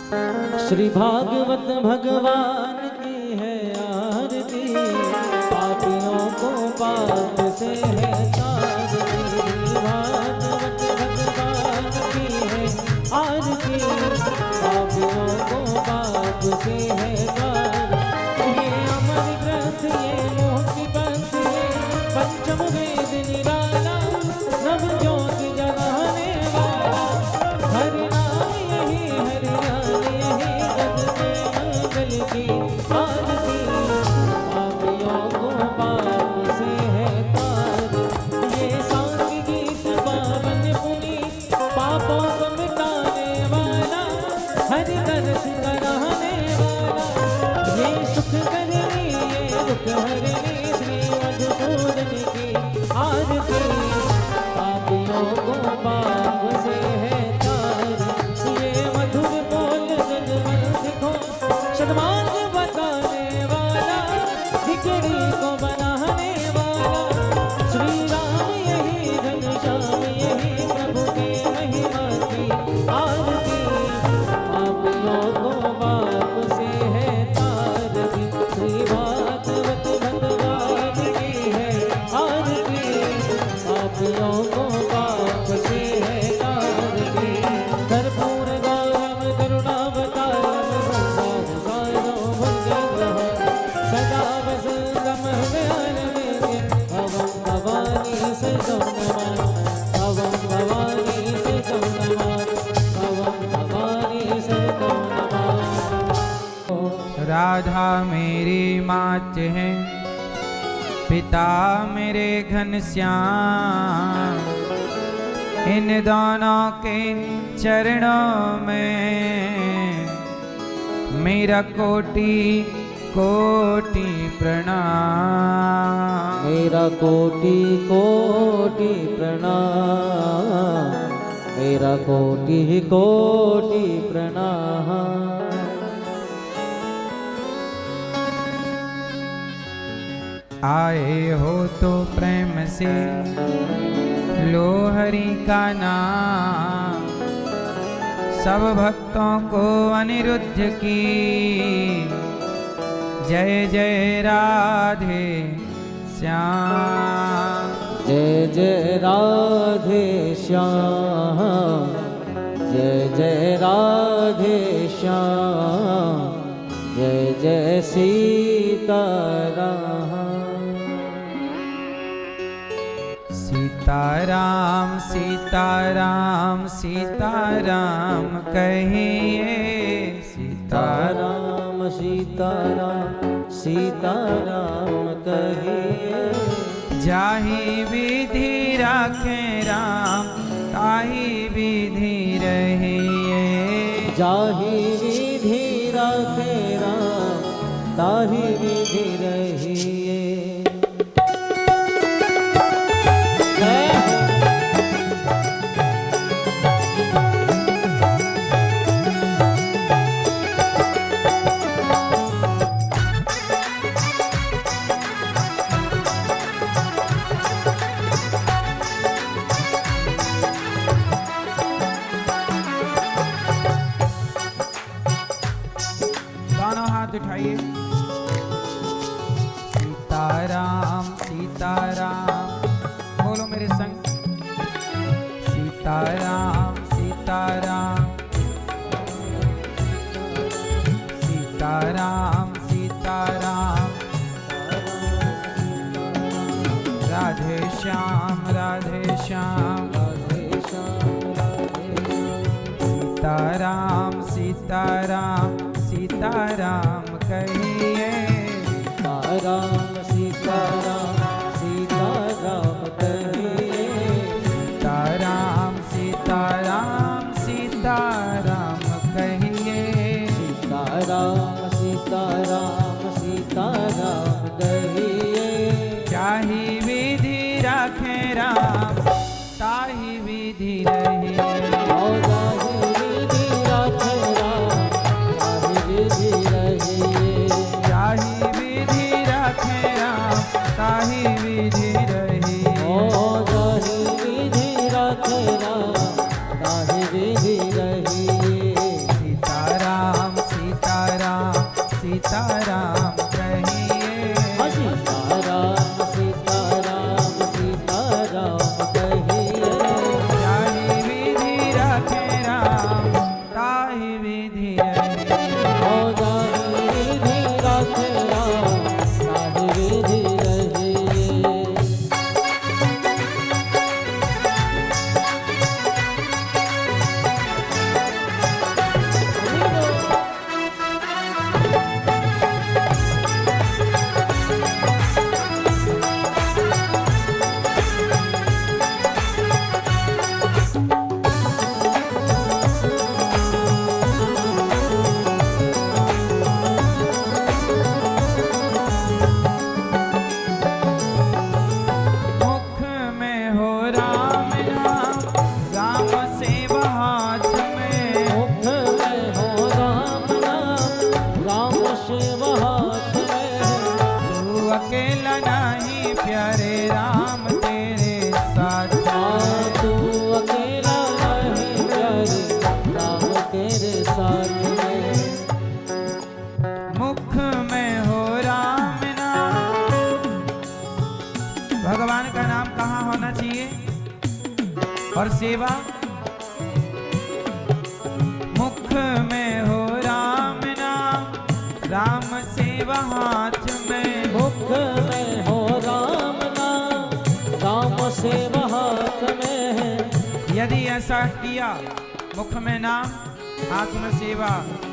श्री भागवत भगवान की है आरती, पापियों को पाप से है तारती। भागवत भगवान की है आरती, पापियों को पाप से है तारती। ये अमर ग्रंथ ये मोक्ष पंथ ये पंचम वेद निराला, नव ज्योति जगाने वाला। हरि नाम यही हरि नाम यही जग में मंगल की आरती, पापियों को पाप से है तार। ये सांग गीत पावन पुनीत, पापों को मिटाने वाला, हरि दर्श कराने वाला। ये सुख करनी ये दुख हरनी, श्री मधुसूदन की आरती, पापियों को पाप से है तार। ये मधुर बोल जगवंत को सन्मार्ग बताने वाला, बिगड़ी को बनाने वाला। श्री राम यही घनश्याम यही प्रभु के महिमा की आरती, पापियों को पाप से है तार। श्री भागवत भगवान की है आरती, पापियों को पाप से है तारती। कर्पूर गौरम करुणावतारम संसार सारं भुजगेन्द्रं, सदा वसन्तं हृदयारविन्दे। भवं भवानी सहितं नमामि, भवं भवानी सहितं नमामि, भवं भवानी सहितं नमामि। राधा मेरी मात है, पिता मेरे घनश्याम, इन दोनों के चरणों में मेरा कोटि कोटि प्रणाम। मेरा कोटि कोटि प्रणाम, मेरा कोटि कोटि प्रणाम। आए हो तो प्रेम से लो हरि का नाम, सब भक्तों को अनिरुद्ध की जय जय राधे श्याम। जय जय राधे श्याम, जय जय राधे श्याम, जय जय सीताराम। सीताराम सीताराम सीताराम कहिए, सीताराम सीताराम सीताराम सीताराम कहिए। जाहि विधि राखे राम, ताहि विधि रहिए। जाहि विधि राखे राम, ताहि विधि रहिए। दोनों हाथ उठाइए। सीताराम सीताराम बोलो मेरे संग। सीताराम सीताराम सीताराम सीताराम, राधे श्याम राधे श्याम, सीताराम सीताराम सीताराम कहिए। सीताराम सीताराम सीताराम कहिए। सीताराम सीताराम सीताराम कहिए। सीताराम सीताराम सीताराम कहिए। जाहि विधि राखे राम, ताहि विधि रहिए। जाहि विधि राखे राम, ताहि विधि रहिए। जाहि विधि राखे राम, ताहि साथ में। मुख में हो राम नाम। भगवान का नाम कहाँ होना चाहिए? और सेवा मुख में हो राम नाम, राम सेवा हाथ में। मुख में हो राम नाम, राम सेवा हाथ में है। यदि ऐसा किया, मुख में नाम हाथ में सेवा,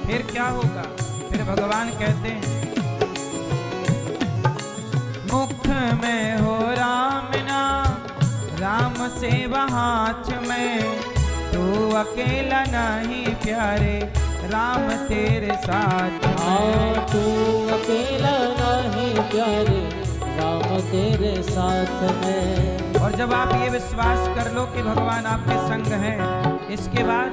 फिर क्या होगा? फिर भगवान कहते हैं मुख में हो राम नाम, राम सेवा हाथ में। तू अकेला नहीं प्यारे, राम तेरे साथ में। तू अकेला नहीं प्यारे, राम तेरे साथ में। और जब आप ये विश्वास कर लो कि भगवान आपके संग हैं, इसके बाद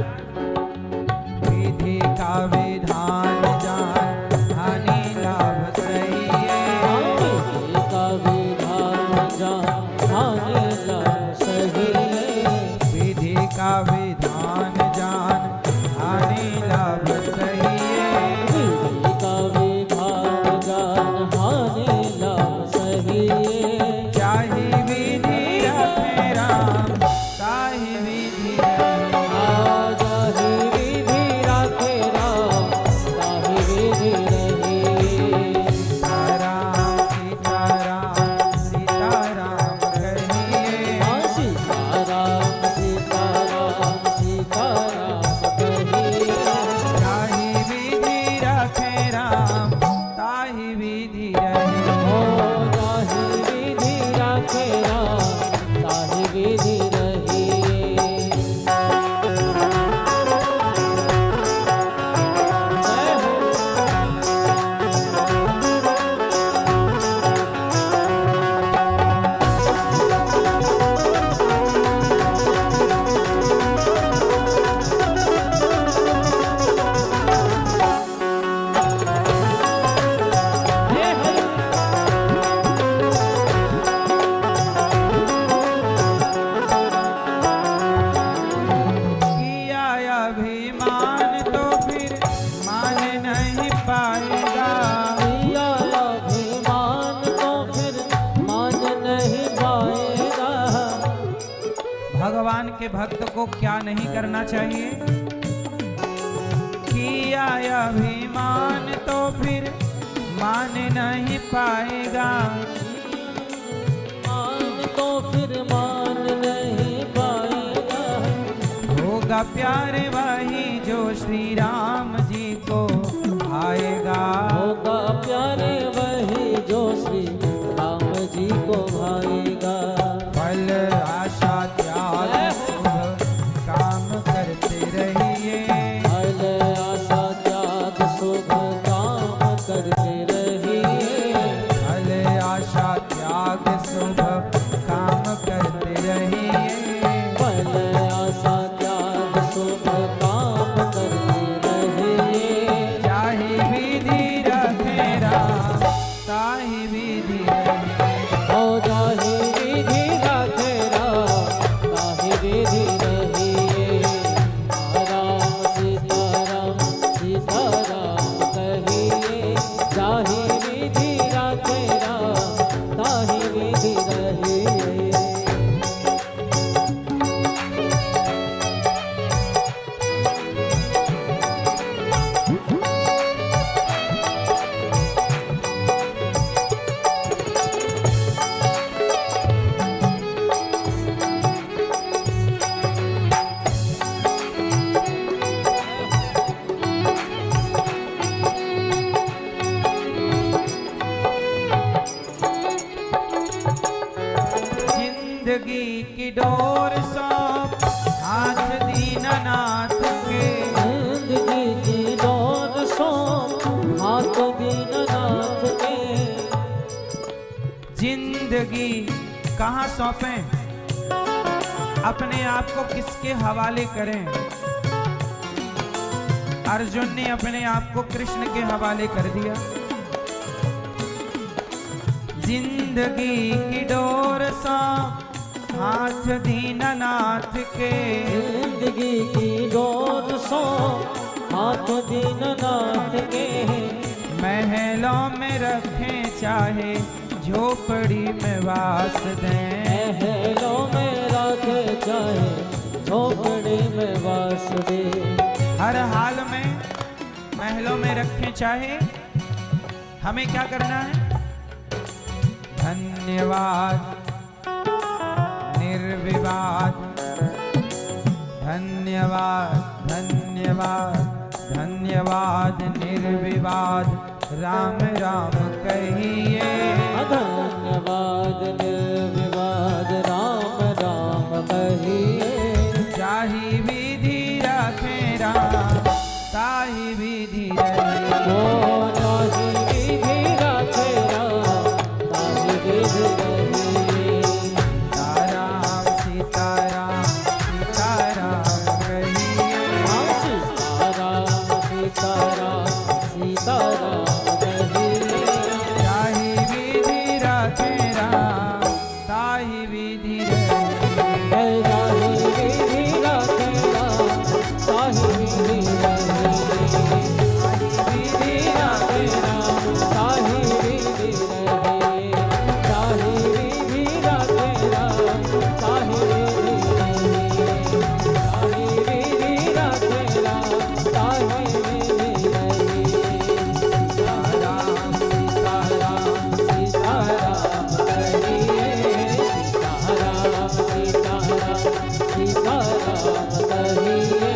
विधि का विधान जान, हानि लाभ सही है। विधि का विधान जान, हानि लाभ सही है। विधि का विधान जान, हानि लाभ सही है। विधि का विधान जान, हानि लाभ सही है। चाहे विधि रखे राम, ताहि विधि रहे। जाहि विधि राखे राम, ताहि विधि रहे। सीताराम सीताराम सीताराम कहिए। सीताराम सीताराम सीताराम कहिए। ताहि विधि रखे राम, ताहि विधि रहे। जाहि विधि राखे राम, ताहि विधि रहे। जय हो। हे हरि। किया अभिमान तो फिर मान नहीं पाएगा। किया अभिमान तो फिर मान नहीं पाएगा। भगवान के भक्त को क्या नहीं करना चाहिए? किया अभिमान तो फिर मान नहीं पाएगा। मान तो फिर मान नहीं पाएगा। होगा प्यार वही जो श्री राम जी को भाएगा। होगा प्यारे वही जो श्री राम जी को भाएगा। फल आशा त्याग शुभ काम करते रहिए। फल आशा त्याग शुभ काम करते रहिए। फल आशा त्याग शुभ काम करते रहिए। फल आशा त्याग शुभ काम करते रहिए। चाहे विधि रखे राम, ताहि विधि रहे। हो जाहि विधि राखे राम, ताहि विधि रहिए। राम सीताराम सीताराम कहिए। जाहि विधि राखे राम, ताहि विधि रहिए। जिंदगी की डोर सौंप हाथ दीननाथ के। जिंदगी की डोर सौंप हाथ दीननाथ के। जिंदगी कहाँ सौंपें? अपने आप को किसके हवाले करें? अर्जुन ने अपने आप को कृष्ण के हवाले कर दिया। जिंदगी की डोर सौंप हाथ दीननाथ के। जिंदगी की डोर सौंप हाथ दीननाथ के महलों में रखें चाहे झोपड़ी में वास दें। महलों में रखे चाहे झोपड़ी में वास दे। हर हाल में महलों में रखें चाहे हमें क्या करना है? धन्यवाद निर्विवाद, धन्यवाद धन्यवाद धन्यवाद निर्विवाद, राम राम कहिए। धन्यवाद निर्विवाद, राम राम कहिए। जाहि विधि रखे राम ताहि विधि रहिए। ओ जाहि विधि रखे राम ताहि विधि रहिए। सीताराम सीताराम सीताराम कहिए। सीताराम सीताराम सीताराम कहिए। जाहि विधि रखे राम ताहि विधि रहिए। जाहि विधि रखे राम ताहि विधि रहिए। विधि रखे राम ताहि विधि रहिए। जाहि विधि रखे राम ताहि विधि रहिए। जाहि विधि रखे राम ताहि विधि रहिए। सीताराम सीताराम सीताराम कहिए। सीताराम सीताराम सीताराम कहिए।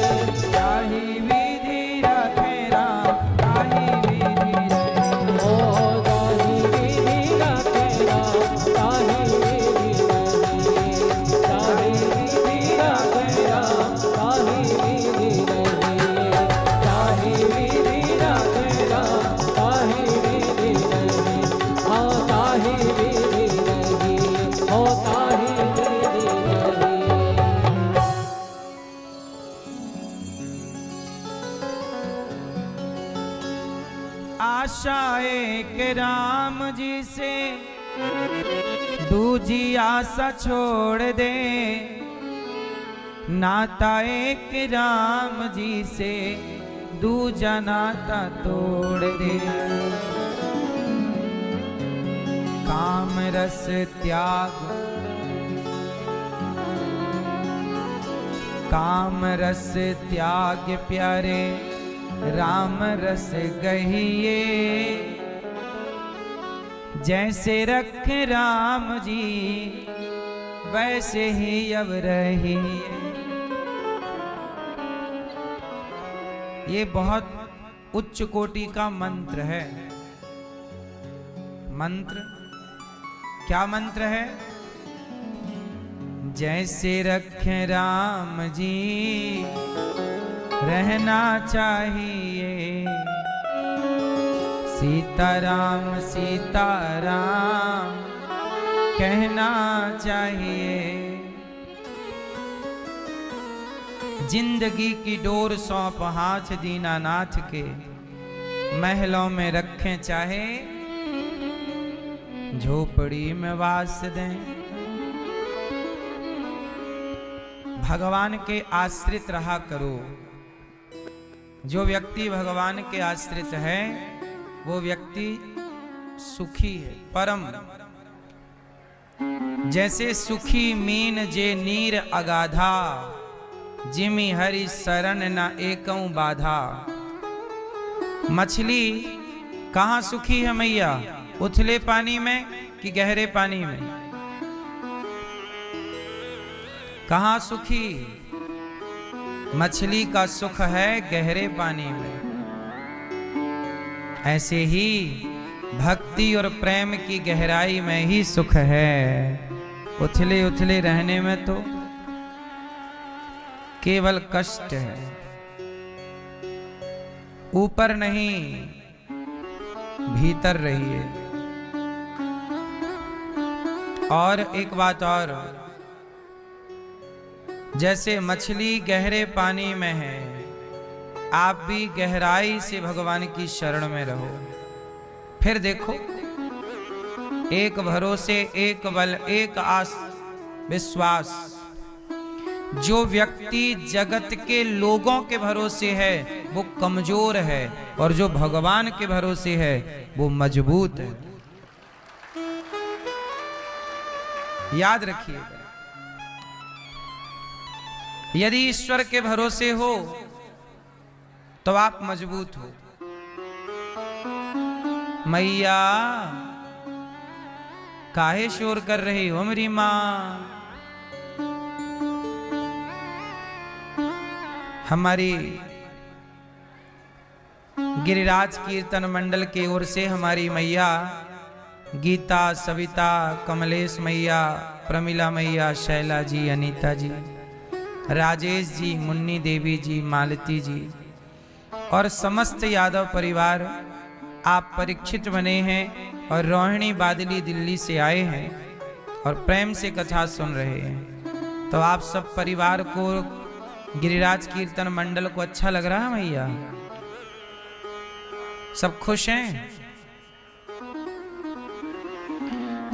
जाहि विधि रखे राम ताहि विधि रहिए। ओ जाहि विधि रखे राम ताहि विधि रहिए। जाहि विधि रखे राम ताहि विधि रहिए। जाहि विधि रखे राम ताहि विधि रहिए। हाँ ताहि विधि रहिए। हो ताहि विधि रहिए। आशा एक राम जी से दूजी आशा छोड़ दे। नाता एक राम जी से दूजा नाता तोड़ दे। काम रस त्याग, काम रस त्याग प्यारे राम रस गहिए। जैसे रख राम जी वैसे ही अब रहिए। ये बहुत उच्च कोटि का मंत्र है। मंत्र क्या मंत्र है? जैसे रखे राम जी रहना चाहिए। सीताराम सीताराम कहना चाहिए। जिंदगी की डोर सौंप हाथ दीनानाथ के, महलों में रखें चाहे झोपड़ी में वास दें। भगवान के आश्रित रहा करो। जो व्यक्ति भगवान के आश्रित है वो व्यक्ति सुखी है, परम। जैसे सुखी मीन जे नीर अगाधा, जिमि हरि शरण न एकऊ बाधा। मछली कहाँ सुखी है मैया? उथले पानी में कि गहरे पानी में? कहाँ सुखी? मछली का सुख है गहरे पानी में। ऐसे ही भक्ति और प्रेम की गहराई में ही सुख है। उथले उथले रहने में तो केवल कष्ट है। ऊपर नहीं भीतर रहिए। और एक बात और, जैसे मछली गहरे पानी में है, आप भी गहराई से भगवान की शरण में रहो। फिर देखो, एक भरोसे, एक बल, एक आस विश्वास। जो व्यक्ति जगत के लोगों के भरोसे है वो कमजोर है, और जो भगवान के भरोसे है वो मजबूत है। याद रखिएगा, यदि ईश्वर के भरोसे हो तो आप मजबूत हो। मैया काहे शोर कर रही हो मेरी माँ? हमारी गिरिराज कीर्तन मंडल की ओर से हमारी मैया गीता, सविता, कमलेश मैया, प्रमिला मैया, शैला जी, अनीता जी, राजेश जी, मुन्नी देवी जी, मालती जी और समस्त यादव परिवार, आप परीक्षित बने हैं और रोहिणी बादली दिल्ली से आए हैं और प्रेम से कथा सुन रहे हैं। तो आप सब परिवार को, गिरिराज कीर्तन मंडल को अच्छा लग रहा है मैया? सब खुश हैं?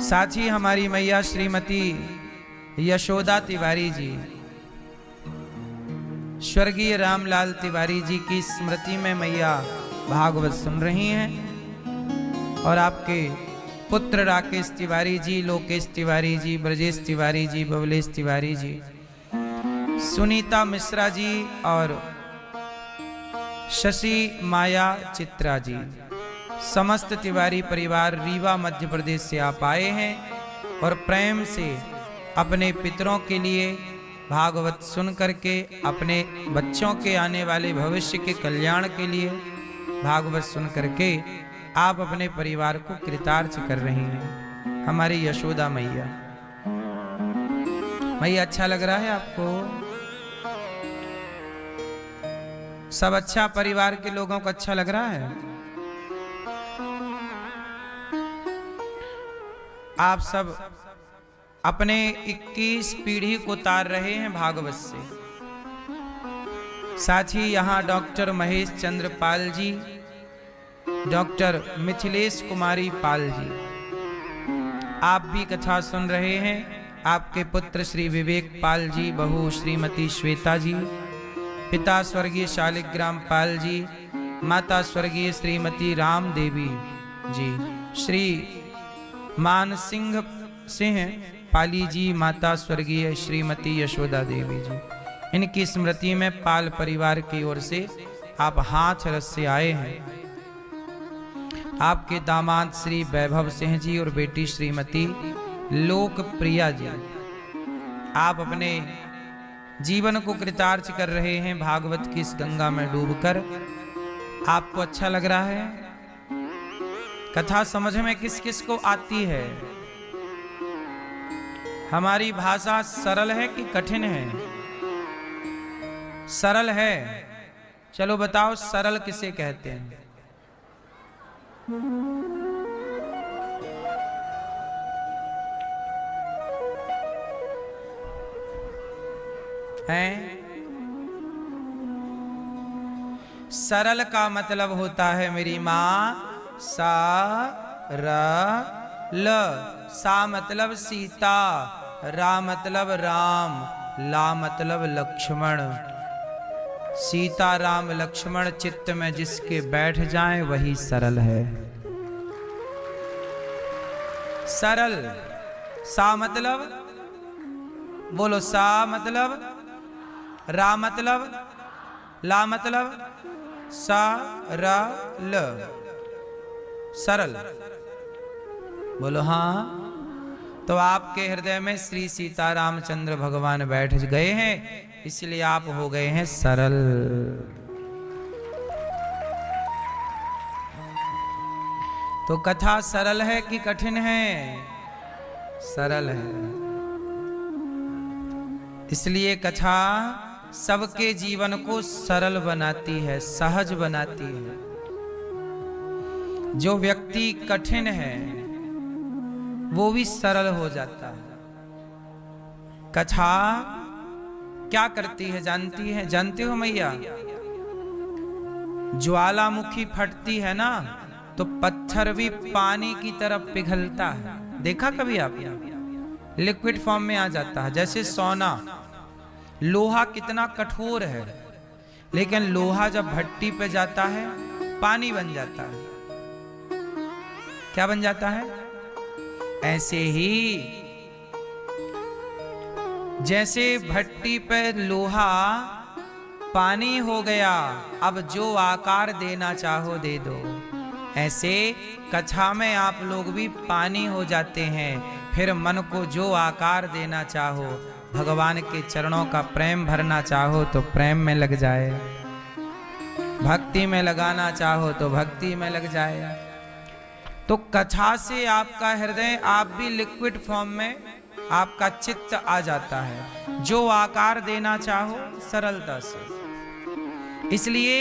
साथ ही हमारी मैया श्रीमती यशोदा तिवारी जी, स्वर्गीय रामलाल तिवारी जी की स्मृति में मैया भागवत सुन रही हैं और आपके पुत्र राकेश तिवारी जी, लोकेश तिवारी जी, ब्रजेश तिवारी जी, बबलेश तिवारी जी, सुनीता मिश्रा जी और शशि माया चित्रा जी, समस्त तिवारी परिवार रीवा मध्य प्रदेश से आप आए हैं और प्रेम से अपने पितरों के लिए भागवत सुन करके अपने बच्चों के आने वाले भविष्य के कल्याण के लिए भागवत सुन करके आप अपने परिवार को कृतार्थ कर रही हैं। हमारी यशोदा मैया, मैया अच्छा लग रहा है आपको? सब अच्छा? परिवार के लोगों को अच्छा लग रहा है? आप सब अपने 21 पीढ़ी को तार रहे हैं भागवत से। साथ ही यहाँ डॉक्टर महेश चंद्र पाल जी, डॉक्टर मिथिलेश कुमारी पाल जी, आप भी कथा सुन रहे हैं। आपके पुत्र श्री विवेक पाल जी, बहू श्रीमती श्वेता जी, पिता स्वर्गीय शालिग्राम पाल जी, माता स्वर्गीय श्रीमती राम देवी जी, श्री मान सिंह पाली जी, माता स्वर्गीय श्रीमती यशोदा देवी जी, इनकी स्मृति में पाल परिवार की ओर से आप हाथ रस से आए हैं। आपके दामाद श्री वैभव सिंह जी और बेटी श्रीमती लोकप्रिया जी, आप अपने जीवन को कृतार्थ कर रहे हैं भागवत की इस गंगा में डूबकर। आपको अच्छा लग रहा है? कथा समझ में किस किस को आती है? हमारी भाषा सरल है कि कठिन है? सरल है। चलो बताओ, सरल किसे कहते हैं? सरल का मतलब होता है मेरी माँ सा र ल। सा मतलब सीता, रा मतलब राम, ला मतलब लक्ष्मण। सीता राम लक्ष्मण चित्त में जिसके बैठ जाए वही सरल है। सरल। सा मतलब, बोलो, सा मतलब, रा मतलब, ला मतलब, सा रा ल, सरल। बोलो हाँ। तो आपके हृदय में श्री सीतारामचंद्र भगवान बैठ गए हैं, इसलिए आप हो गए हैं सरल। तो कथा सरल है कि कठिन है? सरल है। इसलिए कथा सबके जीवन को सरल बनाती है, सहज बनाती है। जो व्यक्ति कठिन है वो भी सरल हो जाता है। कथा क्या करती है जानती है? जानते हो मैया? ज्वालामुखी फटती है ना तो पत्थर भी पानी की तरफ पिघलता है। देखा कभी आप? लिक्विड फॉर्म में आ जाता है। जैसे सोना, लोहा कितना कठोर है, लेकिन लोहा जब भट्टी पे जाता है पानी बन जाता है। क्या बन जाता है? ऐसे ही जैसे भट्टी पे लोहा पानी हो गया, अब जो आकार देना चाहो दे दो, ऐसे कथा में आप लोग भी पानी हो जाते हैं। फिर मन को जो आकार देना चाहो, भगवान के चरणों का प्रेम भरना चाहो तो प्रेम में लग जाए, भक्ति में लगाना चाहो तो भक्ति में लग जाए। तो कथा से आपका हृदय, आप भी लिक्विड फॉर्म में आपका चित्त आ जाता है, जो आकार देना चाहो सरलता से। इसलिए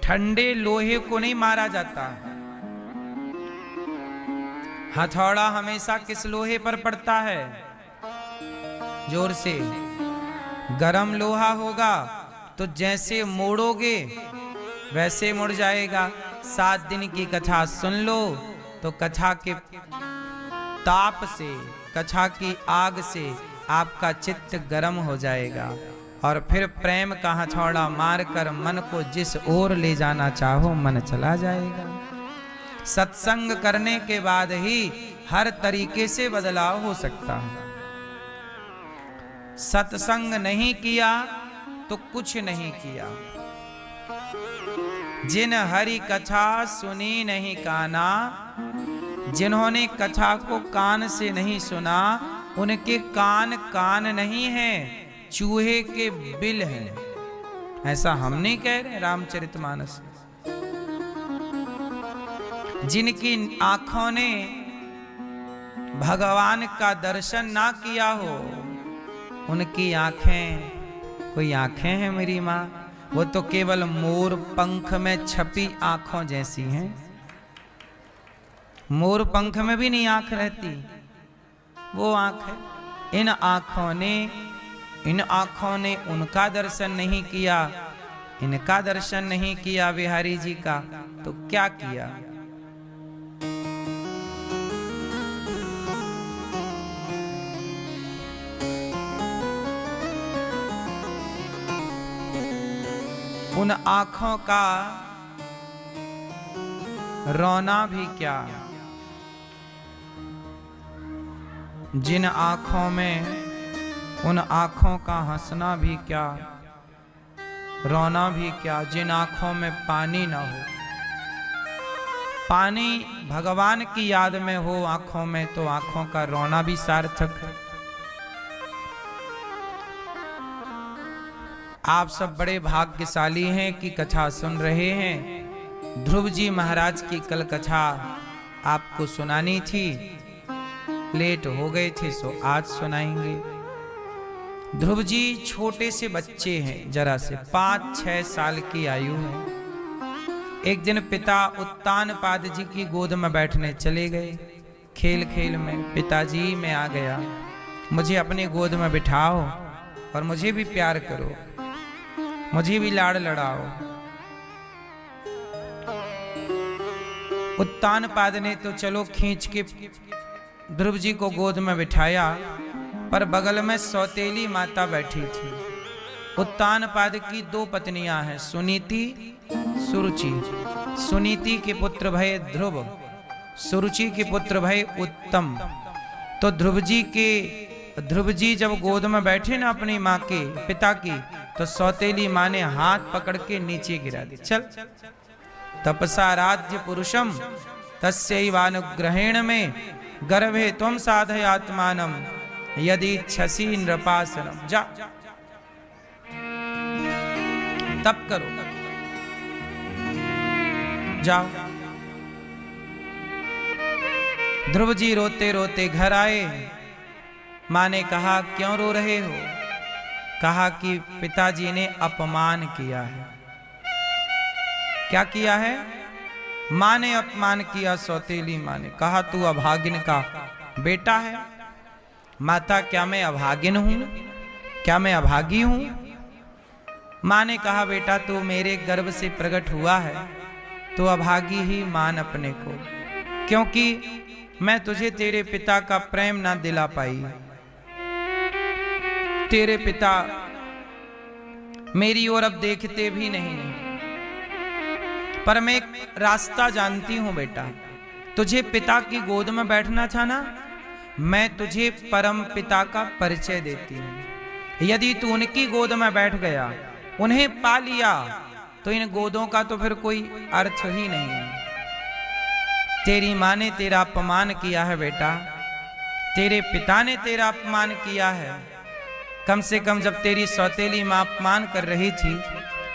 ठंडे लोहे को नहीं मारा जाता। हथौड़ा हमेशा किस लोहे पर पड़ता है? जोर से। गरम लोहा होगा तो जैसे मोड़ोगे वैसे मुड़ जाएगा। 7 दिन की कथा सुन लो तो कथा के ताप से, कथा की आग से आपका चित्त गर्म हो जाएगा और फिर प्रेम का हथौड़ा मारकर मन को जिस ओर ले जाना चाहो मन चला जाएगा। सत्संग करने के बाद ही हर तरीके से बदलाव हो सकता है। सत्संग नहीं किया तो कुछ नहीं किया। जिन हरि कथा सुनी नहीं काना, जिन्होंने कथा को कान से नहीं सुना, उनके कान कान नहीं हैं, चूहे के बिल हैं। ऐसा हम नहीं कह रहे रामचरितमानस में। जिनकी आंखों ने भगवान का दर्शन ना किया हो, उनकी आंखें कोई आंखें हैं मेरी माँ? वो तो केवल मोर पंख में छपी आंखों जैसी हैं। मोर पंख में भी नहीं आंख रहती, वो आंख है। इन आंखों ने उनका दर्शन नहीं किया, इनका दर्शन नहीं किया बिहारी जी का, तो क्या किया? उन आंखों का रोना भी क्या, जिन आंखों में, उन आंखों का हंसना भी क्या, रोना भी क्या, जिन आंखों में पानी ना हो। पानी भगवान की याद में हो आंखों में तो आंखों का रोना भी सार्थक है। आप सब बड़े भाग्यशाली हैं कि कथा सुन रहे हैं। ध्रुव जी महाराज की कल कथा आपको सुनानी थी, लेट हो गए थे सो आज सुनाएंगे। ध्रुव जी छोटे से बच्चे हैं, जरा से 5-6 साल की आयु है। एक दिन पिता उत्तानपाद जी की गोद में बैठने चले गए। खेल खेल में पिताजी मैं आ गया, मुझे अपनी गोद में बिठाओ और मुझे भी प्यार करो, मुझे भी लाड़ लड़ाओ। उत्तानपाद ने तो चलो खींच के ध्रुव जी को गोद में बिठाया, पर बगल में सौतेली माता बैठी थी। उत्तानपाद की 2 पत्नियां हैं, सुनीति सुरुचि। सुनीति के पुत्र भय ध्रुव, सुरुचि के पुत्र भय उत्तम। तो ध्रुव जी जब गोद में बैठे ना अपनी माँ के, पिता की, तो सौतेली माँ ने हाथ पकड़ के नीचे गिरा दी। चल तपसा राज्य पुरुषम तस्यैवानुग्रहेण में गर्भे त्वं साधय आत्मानम यदि इच्छसि नृपासनम। जा तप करो, जाओ। ध्रुव जी रोते रोते घर आए। माँ ने कहा क्यों रो रहे हो? कहा कि पिताजी ने अपमान किया है। क्या किया है? माँ ने अपमान किया। सौतेली माँ ने कहा तू अभागिन का बेटा है। माता क्या मैं अभागिन हूं? क्या मैं अभागी हूं? माँ ने कहा बेटा तू मेरे गर्भ से प्रकट हुआ है, तो अभागी ही मान अपने को, क्योंकि मैं तुझे तेरे पिता का प्रेम ना दिला पाई। तेरे पिता मेरी ओर अब देखते भी नहीं। पर मैं एक रास्ता जानती हूं बेटा, तुझे पिता की गोद में बैठना था ना, मैं तुझे परम पिता का परिचय देती हूं। यदि तू उनकी गोद में बैठ गया, उन्हें पा लिया, तो इन गोदों का तो फिर कोई अर्थ ही नहीं है। तेरी माँ ने तेरा अपमान किया है बेटा, तेरे पिता ने तेरा अपमान किया है। कम से कम जब तेरी सौतेली माँ अपमान कर रही थी,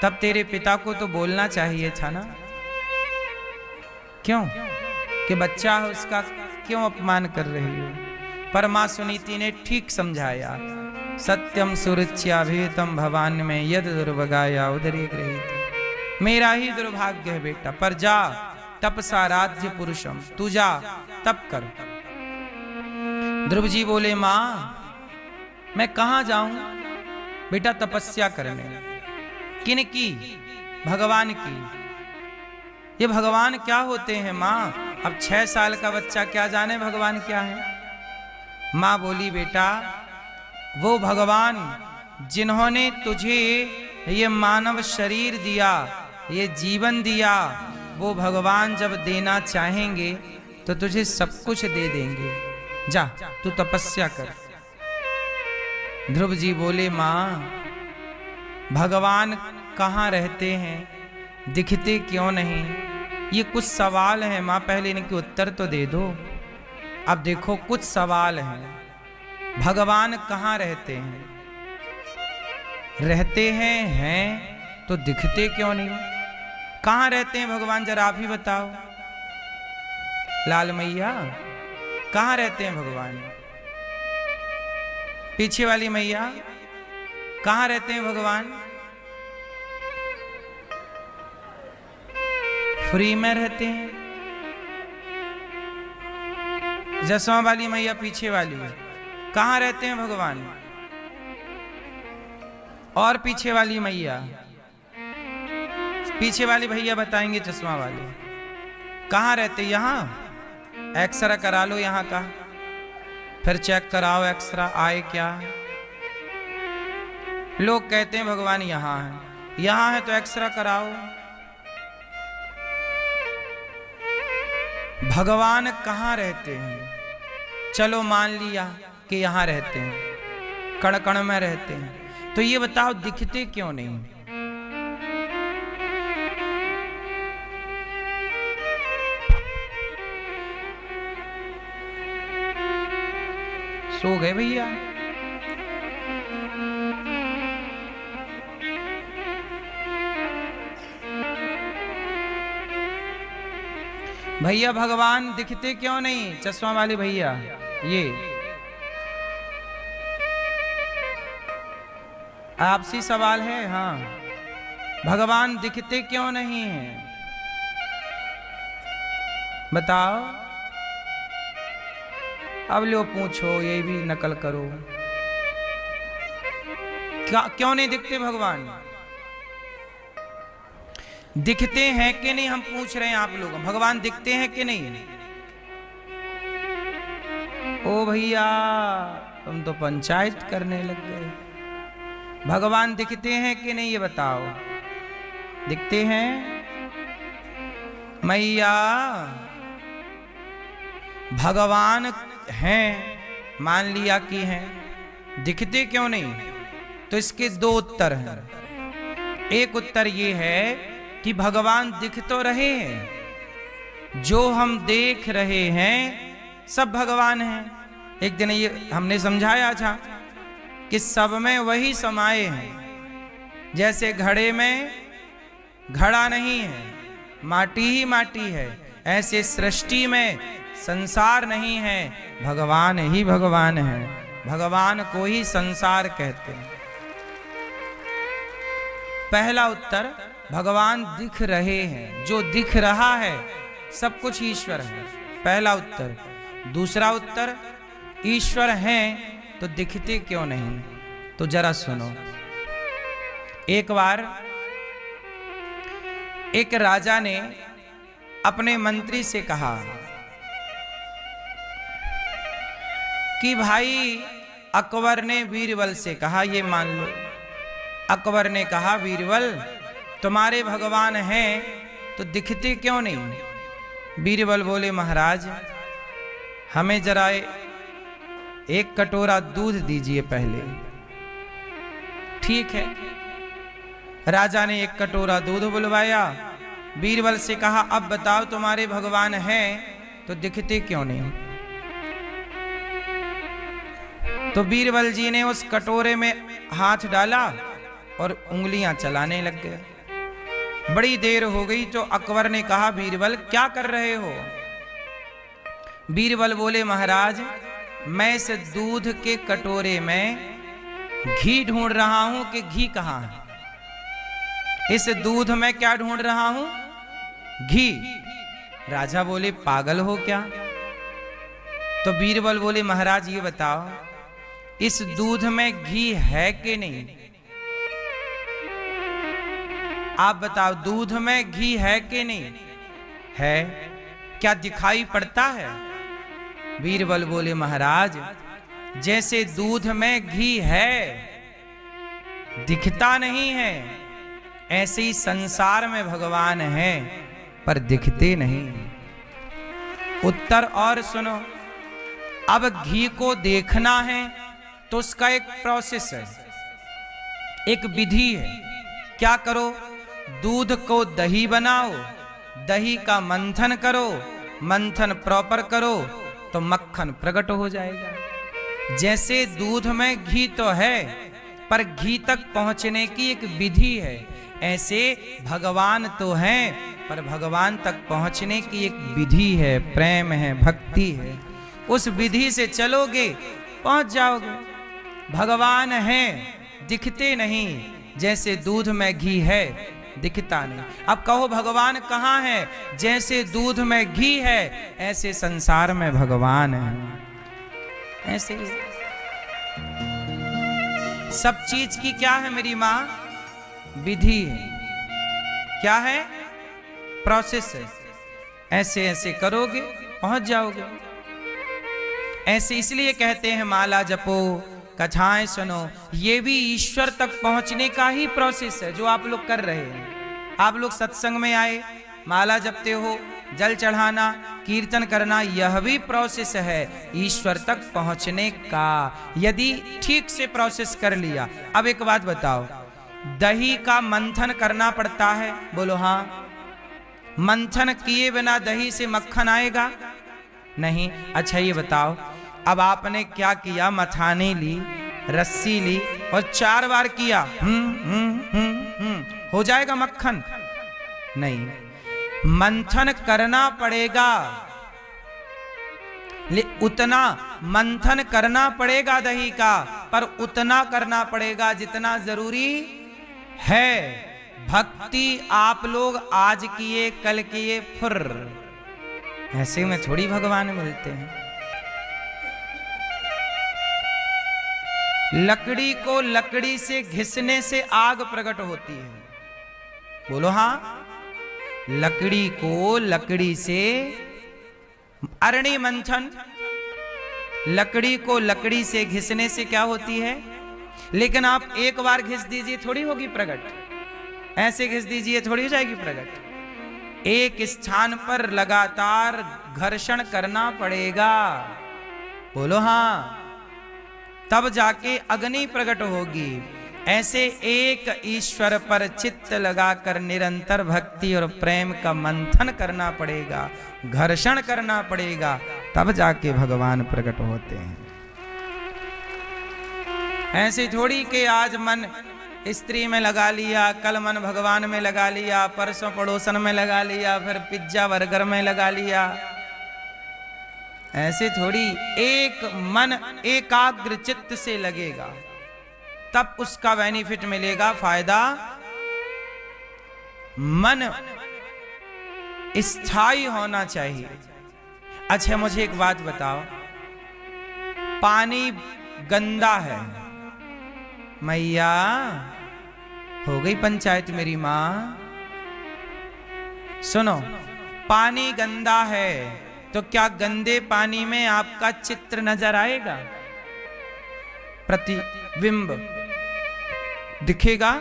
तब तेरे पिता को तो बोलना चाहिए था ना। क्यों कि बच्चा है उसका क्यों अपमान कर रही हो। पर माँ सुनीति ने ठीक समझाया, सत्यम सुरुच्याभेतम भवान में यद दुर्भगाया उदरे गृहीत। मेरा ही दुर्भाग्य है बेटा, पर जा तपसा राज्य पुरुषम, तू जा तप कर। ध्रुव जी बोले, माँ मैं कहां जाऊं बेटा तपस्या करने। किन की? भगवान की। ये भगवान क्या होते हैं माँ? अब 6 साल का बच्चा क्या जाने भगवान क्या है। माँ बोली, बेटा वो भगवान जिन्होंने तुझे ये मानव शरीर दिया, ये जीवन दिया, वो भगवान जब देना चाहेंगे तो तुझे सब कुछ दे देंगे। जा तू तपस्या कर। ध्रुव जी बोले, माँ भगवान कहाँ रहते हैं, दिखते क्यों नहीं? ये कुछ सवाल हैं माँ, पहले इनके उत्तर तो दे दो। अब देखो कुछ सवाल हैं। भगवान कहाँ रहते हैं? रहते हैं तो दिखते क्यों नहीं? कहाँ रहते हैं भगवान, जरा आप ही बताओ। लाल मैया कहाँ रहते हैं भगवान? पीछे वाली मैया कहाँ रहते हैं भगवान? फ्री में रहते हैं। जसवा वाली मैया पीछे वाली है, कहाँ रहते हैं भगवान? और पीछे वाली मैया, पीछे वाली भैया बताएंगे। चश्मा वाले कहाँ रहते? यहाँ एक्सरा करा लो यहाँ का, फिर चेक कराओ एक्सरा आए क्या। लोग कहते हैं भगवान यहाँ है, यहाँ है तो एक्सरा कराओ। भगवान कहाँ रहते हैं? चलो मान लिया कि यहाँ रहते हैं, कण कण में रहते हैं, तो ये बताओ दिखते क्यों नहीं? सो गए भैया? भैया भगवान दिखते क्यों नहीं? चश्मा वाले भैया, ये आपसी सवाल है। हाँ, भगवान दिखते क्यों नहीं है? बताओ। अब लो पूछो, ये भी नकल करो। क्यों नहीं दिखते भगवान? दिखते हैं कि नहीं, हम पूछ रहे हैं आप लोग। भगवान दिखते हैं कि नहीं? ओ भैया तुम तो पंचायत करने लग गए। भगवान दिखते हैं कि नहीं ये बताओ। दिखते हैं मैया? भगवान हैं, मान लिया कि हैं, दिखते क्यों नहीं? तो इसके 2 उत्तर हैं। एक उत्तर ये है कि भगवान दिख तो रहे हैं, जो हम देख रहे हैं सब भगवान हैं। एक दिन ये हमने समझाया था कि सब में वही समाये हैं। जैसे घड़े में घड़ा नहीं है, माटी ही माटी है, ऐसे सृष्टि में संसार नहीं है, भगवान ही भगवान है। भगवान को ही संसार कहते हैं। पहला उत्तर, भगवान दिख रहे हैं, जो दिख रहा है सब कुछ ईश्वर है, पहला उत्तर। दूसरा उत्तर, ईश्वर हैं तो दिखते क्यों नहीं? तो जरा सुनो। एक बार एक राजा ने अपने मंत्री से कहा कि भाई अकबर ने बीरबल से कहा, ये मान लो अकबर ने कहा बीरबल तुम्हारे भगवान हैं तो दिखते क्यों नहीं? बीरबल बोले महाराज हमें जरा एक कटोरा दूध दीजिए पहले। ठीक है, राजा ने एक कटोरा दूध बुलवाया। बीरबल से कहा अब बताओ तुम्हारे भगवान हैं तो दिखते क्यों नहीं? तो बीरबल जी ने उस कटोरे में हाथ डाला और उंगलियां चलाने लग गए। बड़ी देर हो गई तो अकबर ने कहा बीरबल क्या कर रहे हो? बीरबल बोले महाराज मैं इस दूध के कटोरे में घी ढूंढ रहा हूं कि घी कहां है। इस दूध में क्या ढूंढ रहा हूं? घी। राजा बोले पागल हो क्या? तो बीरबल बोले महाराज ये बताओ इस दूध में घी है कि नहीं? आप बताओ दूध में घी है कि नहीं है? क्या दिखाई पड़ता है? बीरबल बोले महाराज जैसे दूध में घी है दिखता नहीं है, ऐसे ही संसार में भगवान हैं पर दिखते नहीं। उत्तर और सुनो, अब घी को देखना है तो उसका एक प्रोसेस है, एक विधि है। क्या करो? दूध को दही बनाओ, दही का मंथन करो, मंथन प्रॉपर करो तो मक्खन प्रकट हो जाएगा। जैसे दूध में घी तो है पर घी तक पहुंचने की एक विधि है, ऐसे भगवान तो हैं पर भगवान तक पहुंचने की एक विधि है, प्रेम है, भक्ति है। उस विधि से चलोगे पहुंच जाओगे। भगवान हैं दिखते नहीं, जैसे दूध में घी है दिखता नहीं। अब कहो भगवान कहाँ है? जैसे दूध में घी है ऐसे संसार में भगवान है। ऐसे ही सब चीज की क्या है मेरी माँ? विधि है। क्या है? प्रोसेस है। ऐसे ऐसे करोगे पहुंच जाओगे। ऐसे इसलिए कहते हैं माला जपो कथाएं सुनो, ये भी ईश्वर तक पहुंचने का ही प्रोसेस है जो आप लोग कर रहे हैं। आप लोग सत्संग में आए, माला जपते हो, जल चढ़ाना, कीर्तन करना, यह भी प्रोसेस है ईश्वर तक पहुंचने का, यदि ठीक से प्रोसेस कर लिया। अब एक बात बताओ, दही का मंथन करना पड़ता है? बोलो हाँ। मंथन किए बिना दही से मक्खन आएगा नहीं। अच्छा ये बताओ, अब आपने क्या किया? मथाने ली, रस्सी ली और 4 बार किया, हो जाएगा मक्खन? नहीं, मंथन करना पड़ेगा। उतना मंथन करना पड़ेगा दही का, पर उतना करना पड़ेगा जितना जरूरी है। भक्ति आप लोग आज किए कल किए फुर, ऐसे में थोड़ी भगवान मिलते हैं। लकड़ी को लकड़ी से घिसने से आग प्रकट होती है। बोलो हाँ। लकड़ी को लकड़ी से, अरणि मंथन, लकड़ी को लकड़ी से घिसने से क्या होती है? लेकिन आप एक बार घिस दीजिए थोड़ी होगी प्रकट, ऐसे घिस दीजिए थोड़ी हो जाएगी प्रकट। एक स्थान पर लगातार घर्षण करना पड़ेगा। बोलो हाँ, तब जाके अग्नि प्रकट होगी। ऐसे एक ईश्वर पर चित्त लगाकर निरंतर भक्ति और प्रेम का मंथन करना पड़ेगा, घर्षण करना पड़ेगा, तब जाके भगवान प्रकट होते हैं। ऐसे थोड़ी कि आज मन स्त्री में लगा लिया, कल मन भगवान में लगा लिया, परसों पड़ोसन में लगा लिया, फिर पिज्जा बर्गर में लगा लिया। ऐसे थोड़ी, एक मन एकाग्र चित्त से लगेगा तब उसका बेनिफिट मिलेगा, फायदा। मन स्थायी होना चाहिए। अच्छा मुझे एक बात बताओ, पानी गंदा है, मैया हो गई पंचायत मेरी मां। सुनो, पानी गंदा है तो क्या गंदे पानी में आपका चित्र नजर आएगा? प्रतिबिंब दिखेगा,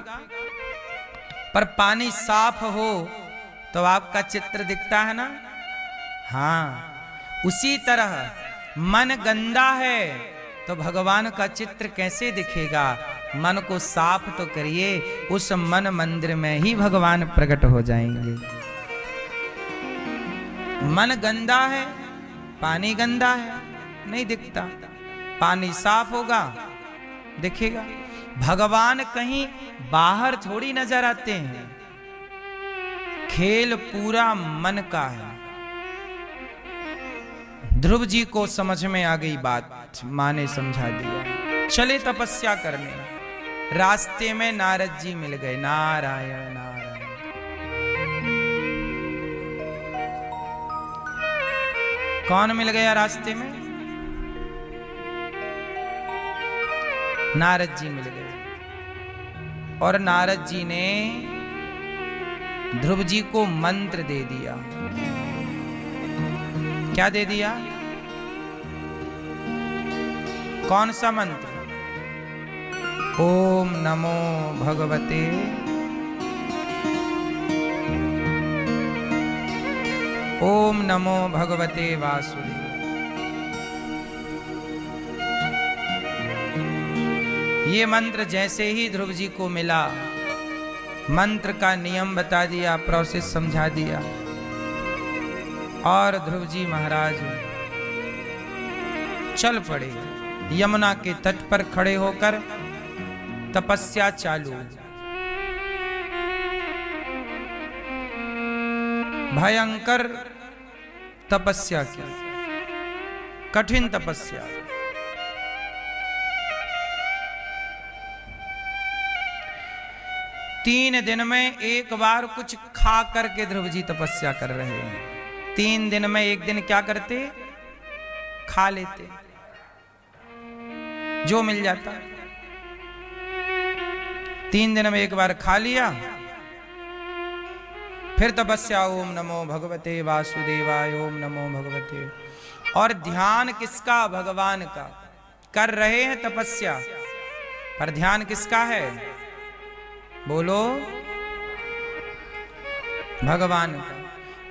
पर पानी साफ हो तो आपका चित्र दिखता है ना। हाँ, उसी तरह मन गंदा है तो भगवान का चित्र कैसे दिखेगा। मन को साफ तो करिए, उस मन मंदिर में ही भगवान प्रकट हो जाएंगे। मन गंदा है, पानी गंदा है, नहीं दिखता। पानी साफ होगा, दिखेगा। भगवान कहीं बाहर थोड़ी नजर आते हैं, खेल पूरा मन का है। ध्रुव जी को समझ में आ गई बात, माँ ने समझा दिया। चले तपस्या करने, रास्ते में नारद जी मिल गए। नारायण नारायण। कौन मिल गया रास्ते में? नारद जी मिल गए। और नारद जी ने ध्रुव जी को मंत्र दे दिया। क्या दे दिया? कौन सा मंत्र? ओम नमो भगवते ओम नमो भगवते वासुदेव। ये मंत्र जैसे ही ध्रुव जी को मिला, मंत्र का नियम बता दिया, प्रोसेस समझा दिया, और ध्रुव जी महाराज चल पड़े। यमुना के तट पर खड़े होकर तपस्या चालू। भयंकर तपस्या की, कठिन तपस्या। तीन दिन में एक बार कुछ खा करके ध्रुव जी तपस्या कर रहे हैं। 3 दिन में एक दिन क्या करते? खा लेते, जो मिल जाता। 3 दिन में एक बार खा लिया, फिर तपस्या। ओम नमो भगवते वासुदेवाय, ओम नमो भगवते। और ध्यान किसका? भगवान का। कर रहे हैं तपस्या, पर ध्यान किसका है? बोलो, भगवान का।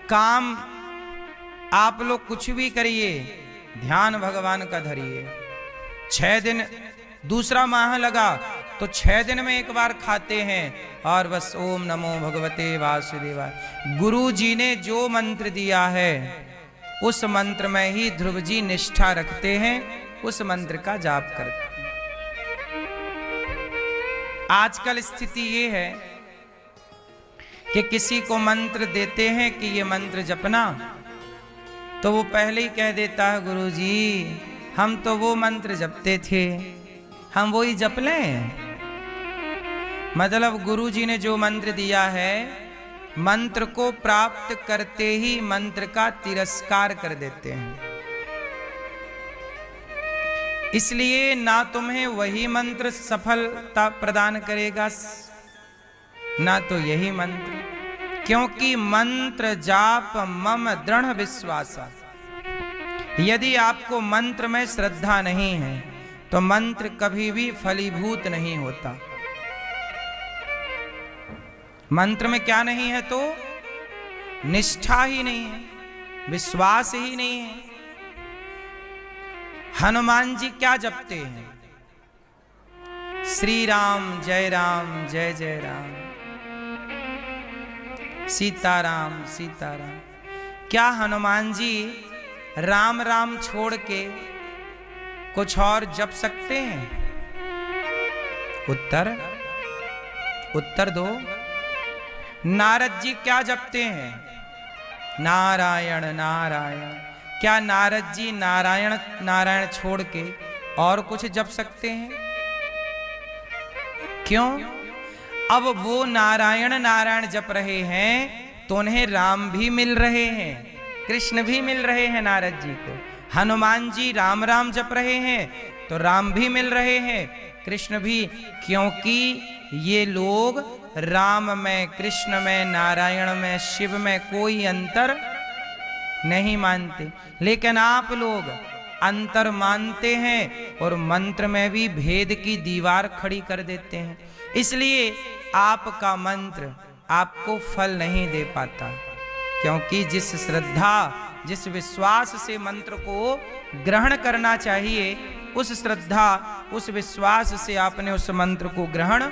काम आप लोग कुछ भी करिए, ध्यान भगवान का धरिए। 6 दिन, दूसरा माह लगा तो 6 दिन में एक बार खाते हैं, और बस ओम नमो भगवते वासुदेवाय। गुरु जी ने जो मंत्र दिया है उस मंत्र में ही ध्रुव जी निष्ठा रखते हैं, उस मंत्र का जाप करते हैं। आजकल स्थिति ये है कि किसी को मंत्र देते हैं कि ये मंत्र जपना, तो वो पहले ही कह देता है, गुरुजी हम तो वो मंत्र जपते थे, हम वो ही जप लें। मतलब गुरुजी ने जो मंत्र दिया है, मंत्र को प्राप्त करते ही मंत्र का तिरस्कार कर देते हैं। इसलिए ना तुम्हें वही मंत्र सफलता प्रदान करेगा, ना तो यही मंत्र, क्योंकि मंत्र जाप मम दृढ़ विश्वास। यदि आपको मंत्र में श्रद्धा नहीं है तो मंत्र कभी भी फलीभूत नहीं होता। मंत्र में क्या नहीं है? तो निष्ठा ही नहीं है, विश्वास ही नहीं है। हनुमान जी क्या जपते हैं? श्री राम जय जय राम, सीताराम सीताराम। क्या हनुमान जी राम राम छोड़ के कुछ और जप सकते हैं? उत्तर दो। नारद जी क्या जपते हैं? नारायण नारायण। क्या नारद जी नारायण नारायण छोड़ के और कुछ जप सकते हैं? क्यों? अब वो नारायण नारायण जप रहे हैं तो उन्हें राम भी मिल रहे हैं, कृष्ण भी मिल रहे हैं नारद जी को। हनुमान जी राम राम जप रहे हैं तो राम भी मिल रहे हैं, कृष्ण भी, क्योंकि ये लोग राम में, कृष्ण में, नारायण में, शिव में कोई अंतर नहीं मानते। लेकिन आप लोग अंतर मानते हैं और मंत्र में भी भेद की दीवार खड़ी कर देते हैं। इसलिए आपका मंत्र आपको फल नहीं दे पाता, क्योंकि जिस श्रद्धा जिस विश्वास से मंत्र को ग्रहण करना चाहिए, उस श्रद्धा उस विश्वास से आपने उस मंत्र को ग्रहण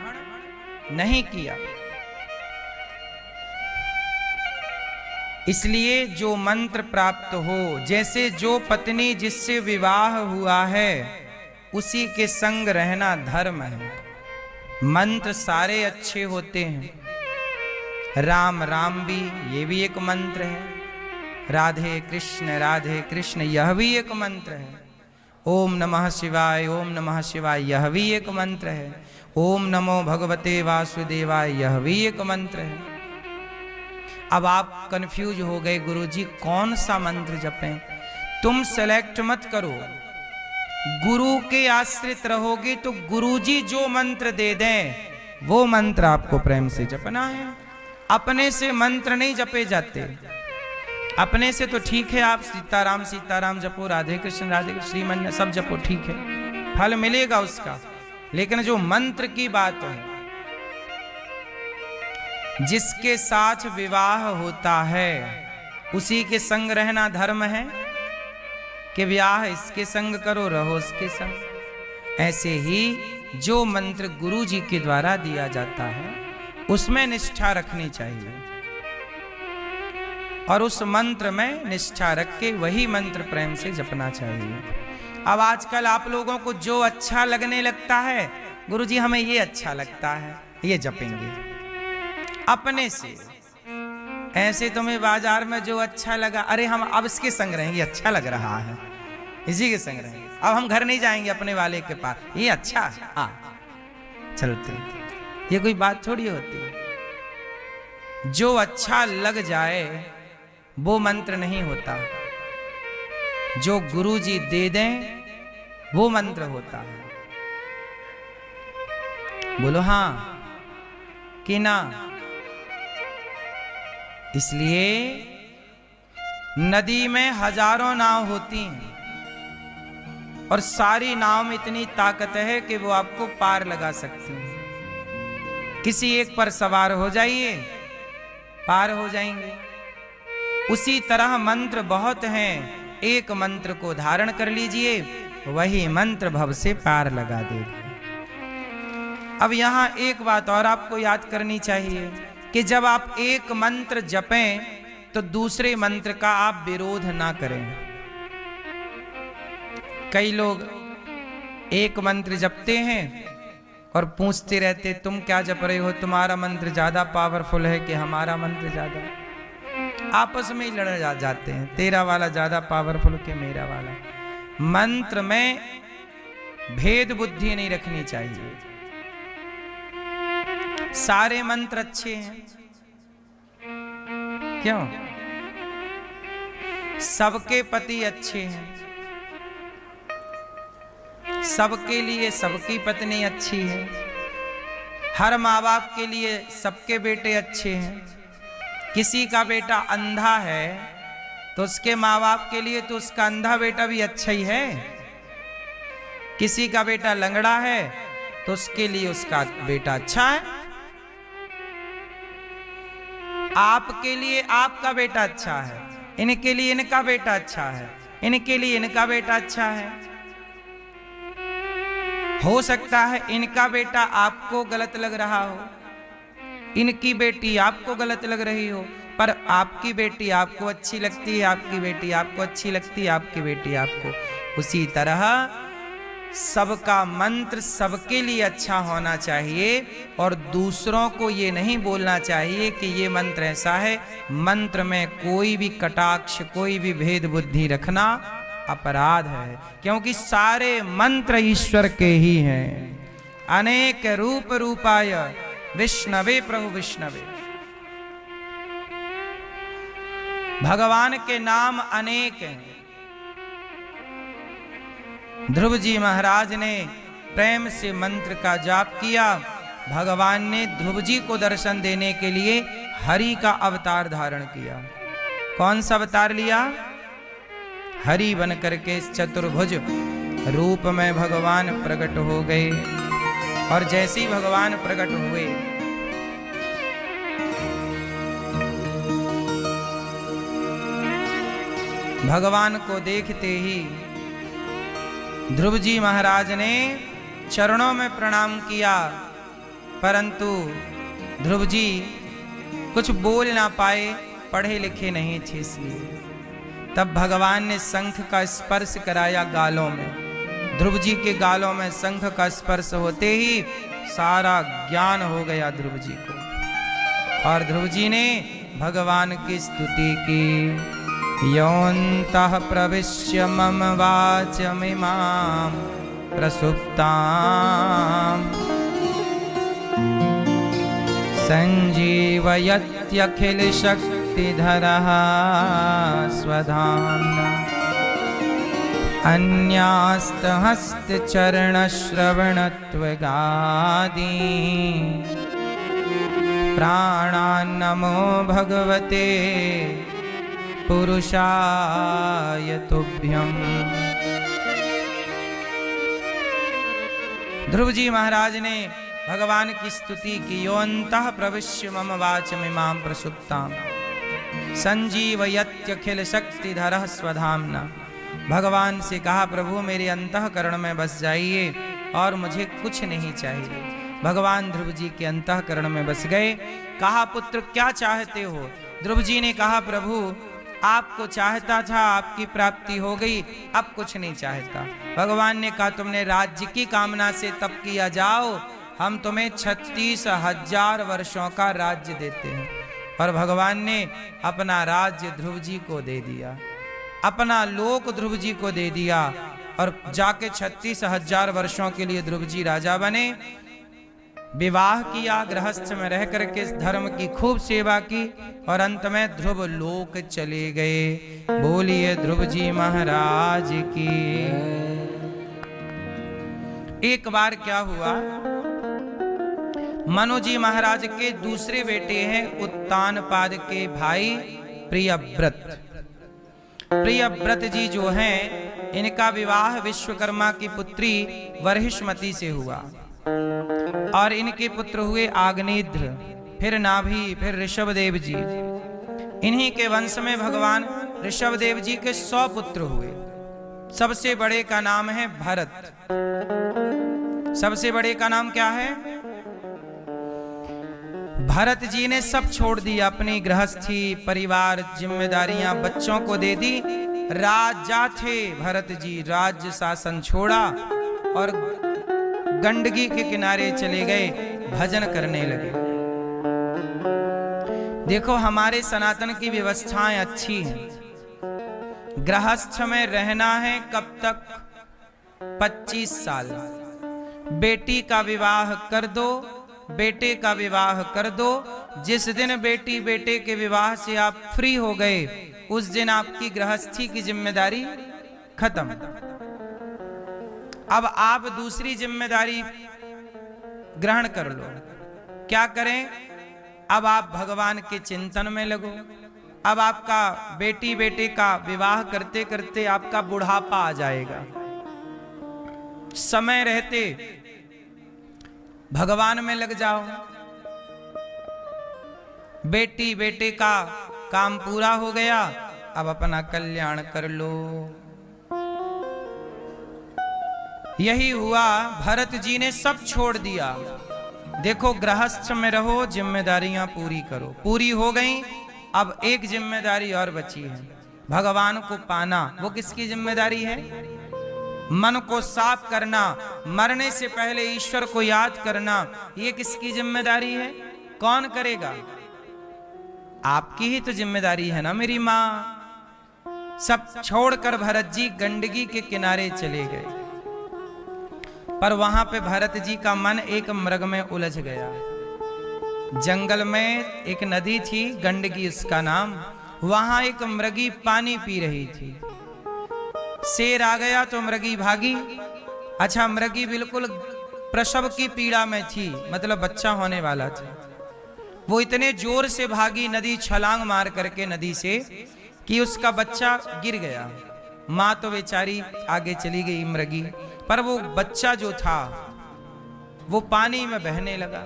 नहीं किया। इसलिए जो मंत्र प्राप्त हो, जैसे जो पत्नी जिससे विवाह हुआ है उसी के संग रहना धर्म है। मंत्र सारे अच्छे होते हैं, राम राम भी ये भी एक मंत्र है, राधे कृष्ण यह भी एक मंत्र है, ओम नमः शिवाय यह भी एक मंत्र है, ओम नमो भगवते वासुदेवाय यह भी एक मंत्र है। अब आप कंफ्यूज हो गए, गुरुजी कौन सा मंत्र जपें? तुम सेलेक्ट मत करो, गुरु के आश्रित रहोगे तो गुरुजी जो मंत्र दे दें वो मंत्र आपको प्रेम से जपना है। अपने से मंत्र नहीं जपे जाते। अपने से तो ठीक है, आप सीताराम जपो, राधे कृष्ण श्रीमन सब जपो, ठीक है, फल मिलेगा उसका। लेकिन जो मंत्र की बात है, जिसके साथ विवाह होता है उसी के संग रहना धर्म है कि ब्याह इसके संग करो, रहो उसके संग। ऐसे ही जो मंत्र गुरु जी के द्वारा दिया जाता है उसमें निष्ठा रखनी चाहिए, और उस मंत्र में निष्ठा रख के वही मंत्र प्रेम से जपना चाहिए। अब आजकल आप लोगों को जो अच्छा लगने लगता है, गुरुजी हमें ये अच्छा लगता है, ये जपेंगे अपने से। ऐसे तुम्हें बाजार में जो अच्छा लगा, अरे हम अब इसके संग रहेंगे, अच्छा लग रहा है, इसी के संग रहेंगे, अब हम घर नहीं जाएंगे अपने वाले के पास, ये अच्छा है, हाँ चलते। ये कोई बात थोड़ी होती है। जो अच्छा लग जाए वो मंत्र नहीं होता, जो गुरु जी दे दें वो मंत्र होता है। बोलो हाँ कि ना? इसलिए नदी में हजारों नाव होती हैं और सारी नाव में इतनी ताकत है कि वो आपको पार लगा सकती है। किसी एक पर सवार हो जाइए, पार हो जाएंगे। उसी तरह मंत्र बहुत हैं, एक मंत्र को धारण कर लीजिए, वही मंत्र भव से पार लगा देगा। अब यहां एक बात और आपको याद करनी चाहिए कि जब आप एक मंत्र जपें तो दूसरे मंत्र का आप विरोध ना करें। कई लोग एक मंत्र जपते हैं और पूछते रहते, तुम क्या जप रहे हो, तुम्हारा मंत्र ज्यादा पावरफुल है कि हमारा मंत्र ज्यादा? आपस में ही लड़ जाते हैं, तेरा वाला ज्यादा पावरफुल कि मेरा वाला। मंत्र में भेद बुद्धि नहीं रखनी चाहिए। सारे मंत्र अच्छे हैं, क्यों? सबके पति अच्छे हैं, सबके लिए सबकी पत्नी अच्छी है, हर माँ बाप के लिए सबके बेटे अच्छे हैं। किसी का बेटा अंधा है तो उसके माँ बाप के लिए तो उसका अंधा बेटा भी अच्छा ही है। किसी का बेटा लंगड़ा है तो उसके लिए उसका बेटा अच्छा है। आपके लिए आपका बेटा अच्छा है, इनके लिए इनका बेटा अच्छा है, इनके लिए इनका बेटा अच्छा है। हो सकता है इनका बेटा आपको गलत लग रहा हो, इनकी बेटी आपको गलत लग रही हो, पर आपकी बेटी आपको अच्छी लगती है, आपकी बेटी आपको अच्छी लगती है, आपकी बेटी आपको। उसी तरह सबका मंत्र सबके लिए अच्छा होना चाहिए और दूसरों को ये नहीं बोलना चाहिए कि ये मंत्र ऐसा है। मंत्र में कोई भी कटाक्ष, कोई भी भेद बुद्धि रखना अपराध है, क्योंकि सारे मंत्र ईश्वर के ही हैं। अनेक रूप रूपाय विष्णवे प्रभु विष्णवे। भगवान के नाम अनेक हैं। ध्रुव जी महाराज ने प्रेम से मंत्र का जाप किया। भगवान ने ध्रुव जी को दर्शन देने के लिए हरि का अवतार धारण किया। कौन सा अवतार लिया? हरि बन करके इस चतुर्भुज रूप में भगवान प्रकट हो गए। और जैसे ही भगवान प्रकट हुए, भगवान को देखते ही ध्रुव जी महाराज ने चरणों में प्रणाम किया, परंतु ध्रुव जी कुछ बोल ना पाए, पढ़े लिखे नहीं थे इसलिए। तब भगवान ने शंख का स्पर्श कराया गालों में। ध्रुव जी के गालों में शंख का स्पर्श होते ही सारा ज्ञान हो गया ध्रुव जी को। और ध्रुव जी ने भगवान की स्तुति की। योऽन्तः प्रविश्य मम वाचमिमां प्रसुप्तां संजीवयत्यखिल शक्तिधरः स्वधाम्ना अन्यास्तहस्तचरणश्रवणत्वगादि प्राणान्नमो भगवते पुरुषाय तुभ्यम्। ध्रुव जी महाराज ने भगवान की स्तुति की। योऽन्तः प्रविश्य मम वाचमिमां प्रसुप्तां संजीवयत्यखिल शक्तिधरः स्वधाम्ना। भगवान से कहा, प्रभु मेरे अंतःकरण में बस जाइए और मुझे कुछ नहीं चाहिए। भगवान ध्रुव जी के अंतःकरण में बस गए। कहा, पुत्र क्या चाहते हो? ध्रुव जी ने कहा, प्रभु आपको चाहता था, आपकी प्राप्ति हो गई, अब कुछ नहीं चाहता। भगवान ने कहा, तुमने राज्य की कामना से तप किया, जाओ हम तुम्हें 36,000 वर्षों का राज्य देते हैं। और भगवान ने अपना राज्य ध्रुव जी को दे दिया, अपना लोक ध्रुव जी को दे दिया। और जाके 36,000 वर्षों के लिए ध्रुव जी राजा बने। विवाह किया, गृहस्थ में रह करके धर्म की खूब सेवा की और अंत में ध्रुव लोक चले गए। बोलिए ध्रुव जी महाराज की। एक बार क्या हुआ, मनु जी महाराज के दूसरे बेटे हैं उत्तानपाद के भाई प्रियव्रत। प्रियव्रत जी जो हैं, इनका विवाह विश्वकर्मा की पुत्री वर्हिष्मती से हुआ। और इनके पुत्र हुए आग्नेद्र, फिर नाभि, फिर ऋषभदेव जी। इन्हीं के वंश में भगवान ऋषभदेव जी के 100 पुत्र हुए। सबसे बड़े का नाम है भरत। सबसे बड़े का नाम क्या है? भरत जी ने सब छोड़ दिया, अपनी गृहस्थी, परिवार, जिम्मेदारियां बच्चों को दे दी। राजा थे भरत जी, राज्य शासन छोड़ा और गंडकी के किनारे चले गए, भजन करने लगे। देखो हमारे सनातन की व्यवस्थाएं अच्छी हैं। गृहस्थ में रहना है कब तक? 25 साल। बेटी का विवाह कर दो, बेटे का विवाह कर दो। जिस दिन बेटी बेटे के विवाह से आप फ्री हो गए, उस दिन आपकी गृहस्थी की जिम्मेदारी खत्म। अब आप दूसरी जिम्मेदारी ग्रहण कर लो। क्या करें? अब आप भगवान के चिंतन में लगो। अब आपका बेटी बेटे का विवाह करते करते आपका बुढ़ापा आ जाएगा। समय रहते भगवान में लग जाओ। बेटी बेटे का काम पूरा हो गया, अब अपना कल्याण कर लो। यही हुआ, भरत जी ने सब छोड़ दिया। देखो गृहस्थ में रहो, जिम्मेदारियां पूरी करो। पूरी हो गई, अब एक जिम्मेदारी और बची है, भगवान को पाना। वो किसकी जिम्मेदारी है? मन को साफ करना, मरने से पहले ईश्वर को याद करना। ये किसकी जिम्मेदारी है? कौन करेगा? आपकी ही तो जिम्मेदारी है ना मेरी माँ। सब छोड़कर भरत जी गंडकी के किनारे चले गए। पर वहां पे भरत जी का मन एक मृग में उलझ गया। जंगल में एक नदी थी, गंडकी उसका नाम। वहां एक मृगी पानी पी रही थी। शेर आ गया तो मृगी भागी। अच्छा, मृगी बिल्कुल प्रसव की पीड़ा में थी, मतलब बच्चा होने वाला था। वो इतने जोर से भागी नदी, छलांग मार करके नदी से, कि उसका बच्चा गिर गया। माँ तो बेचारी आगे चली गई मृगी, पर वो बच्चा जो था वो पानी में बहने लगा।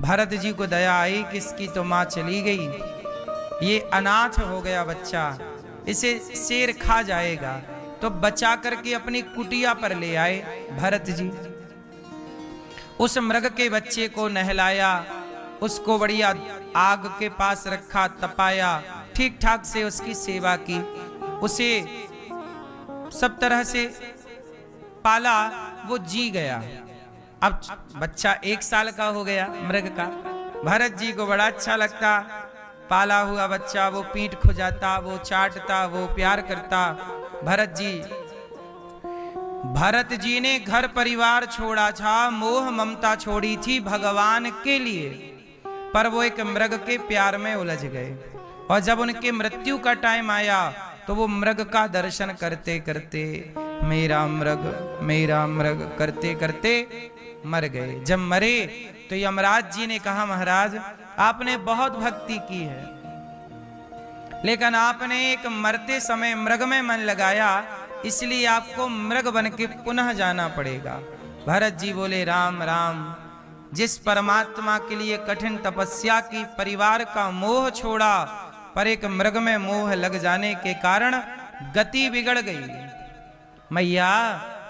भरत जी को दया आई कि इसकी तो माँ चली गई, ये अनाथ हो गया बच्चा, इसे शेर खा जाएगा। तो बचा करके अपनी कुटिया पर ले आए भरत जी। उस मृग के बच्चे को नहलाया, उसको बढ़िया आग के पास रखा, तपाया, ठीक ठाक से उसकी सेवा की, उसे सब तरह से पाला, वो जी गया। अब बच्चा 1 साल का हो गया मृग का। भरत जी को बड़ा अच्छा लगता, पाला हुआ बच्चा, वो पीठ खुजाता, वो चाटता, वो प्यार करता। भरत जी ने घर परिवार छोड़ा था, मोह ममता छोड़ी थी भगवान के लिए, पर वो एक मृग के प्यार में उलझ गए। और जब उनके मृत्यु का टाइम आया तो वो मृग का दर्शन करते करते मेरा मृग करते करते मर गए। जब मरे तो यमराज जी ने कहा, महाराज आपने बहुत भक्ति की है, लेकिन आपने एक मरते समय मृग में मन लगाया, इसलिए आपको मृग बन के पुनः जाना पड़ेगा। भरत जी बोले, राम राम, जिस परमात्मा के लिए कठिन तपस्या की, परिवार का मोह छोड़ा, पर एक मृग में मोह लग जाने के कारण गति बिगड़ गई। मैया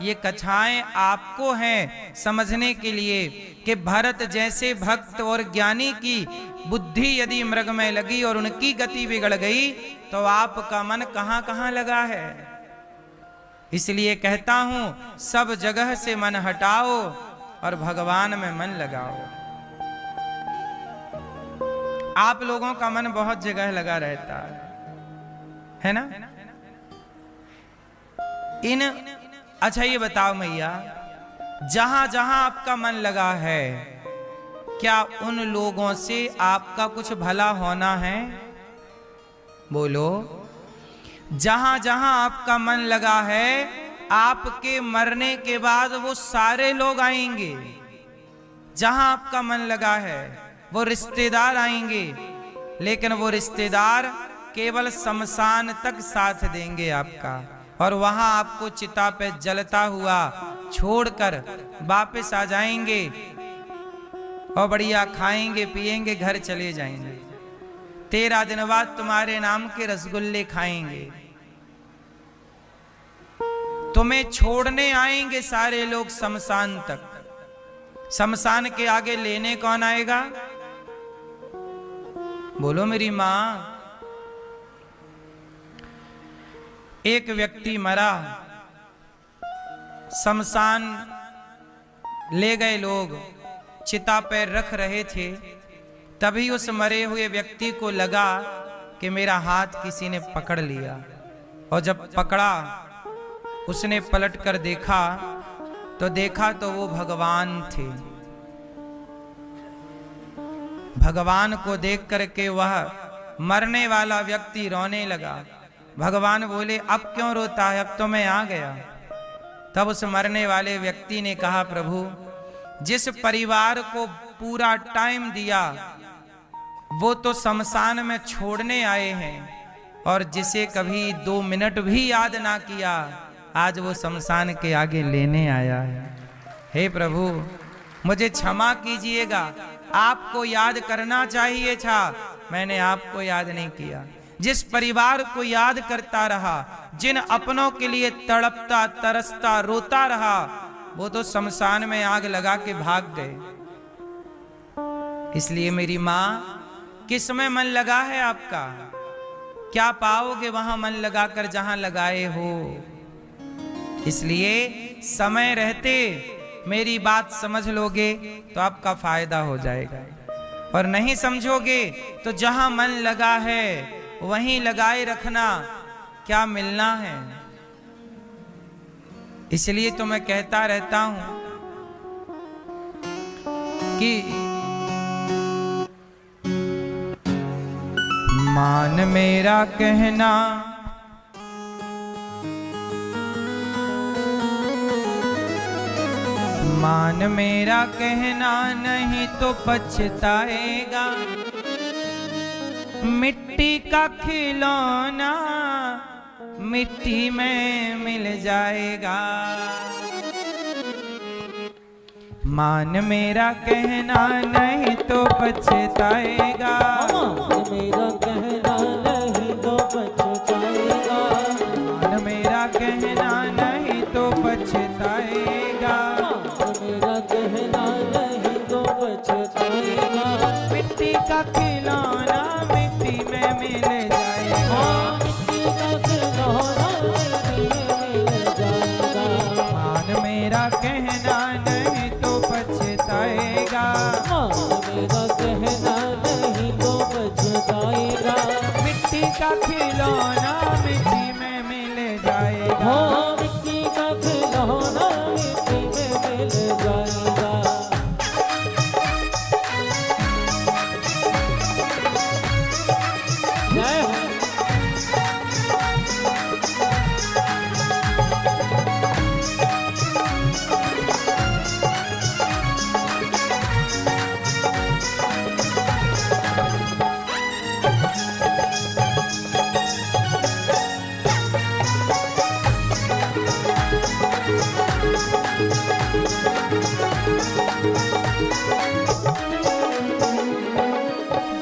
ये कथाएं आपको हैं समझने के लिए कि भरत जैसे भक्त और ज्ञानी की बुद्धि यदि मृग में लगी और उनकी गति बिगड़ गई तो आपका मन कहां कहां लगा है। इसलिए कहता हूं, सब जगह से मन हटाओ और भगवान में मन लगाओ। आप लोगों का मन बहुत जगह लगा रहता है ना? अच्छा ये बताओ मैया, जहां जहां आपका मन लगा है, क्या उन लोगों से आपका कुछ भला होना है? बोलो। जहां जहां आपका मन लगा है, आपके मरने के बाद वो सारे लोग आएंगे। जहां आपका मन लगा है वो रिश्तेदार आएंगे, लेकिन वो रिश्तेदार केवल शमशान तक साथ देंगे आपका, और वहां आपको चिता पे जलता हुआ छोड़कर वापस आ जाएंगे और बढ़िया खाएंगे पिएंगे, घर चले जाएंगे। 13 दिन बाद तुम्हारे नाम के रसगुल्ले खाएंगे। तुम्हें छोड़ने आएंगे सारे लोग शमशान तक। शमशान के आगे लेने कौन आएगा? बोलो मेरी मां। एक व्यक्ति मरा, शमशान ले गए लोग, चिता पर रख रहे थे, तभी उस मरे हुए व्यक्ति को लगा कि मेरा हाथ किसी ने पकड़ लिया। और जब पकड़ा, उसने पलट कर देखा तो वो भगवान थे। भगवान को देख करके वह मरने वाला व्यक्ति रोने लगा। भगवान बोले, अब क्यों रोता है? अब तो मैं आ गया। तब उस मरने वाले व्यक्ति ने कहा, प्रभु, जिस परिवार को पूरा टाइम दिया वो तो शमशान में छोड़ने आए हैं, और जिसे कभी 2 मिनट भी याद ना किया, आज वो शमशान के आगे लेने आया है। हे प्रभु, मुझे क्षमा कीजिएगा, आपको याद करना चाहिए था, मैंने आपको याद नहीं किया। जिस परिवार को याद करता रहा, जिन अपनों के लिए तड़पता तरसता रोता रहा, वो तो शमशान में आग लगा के भाग गए। इसलिए मेरी मां, किस में मन लगा है आपका? क्या पाओगे वहां मन लगाकर जहां लगाए हो? इसलिए समय रहते मेरी बात समझ लोगे तो आपका फायदा हो जाएगा, और नहीं समझोगे तो जहां मन लगा है वहीं लगाए रखना, क्या मिलना है। इसलिए तो मैं कहता रहता हूं कि मान मेरा कहना मान मेरा कहना नहीं तो पछताएगा। मिट्टी का खिलौना मिट्टी में मिल जाएगा। मान मेरा कहना नहीं तो पछताएगा। मान मेरा कहना नहीं तो पछताएगा। मान मेरा कहना नहीं तो पछताएगा। मान मेरा कहना नहीं तो पछताएगा। मिट्टी का खिलौना मिट्टी में मिल जाएगा। मिट्टी का खिलौना मिट्टी में मिल जाएगा। मान मेरा कहना नहीं तो पछताएगा। मान मेरा कहना नहीं तो पछताएगा। मिट्टी का खिलौना मिट्टी में मिल जाएगा। मिट्टी का खिलौना मिट्टी में मिल जाएगा। जय हो।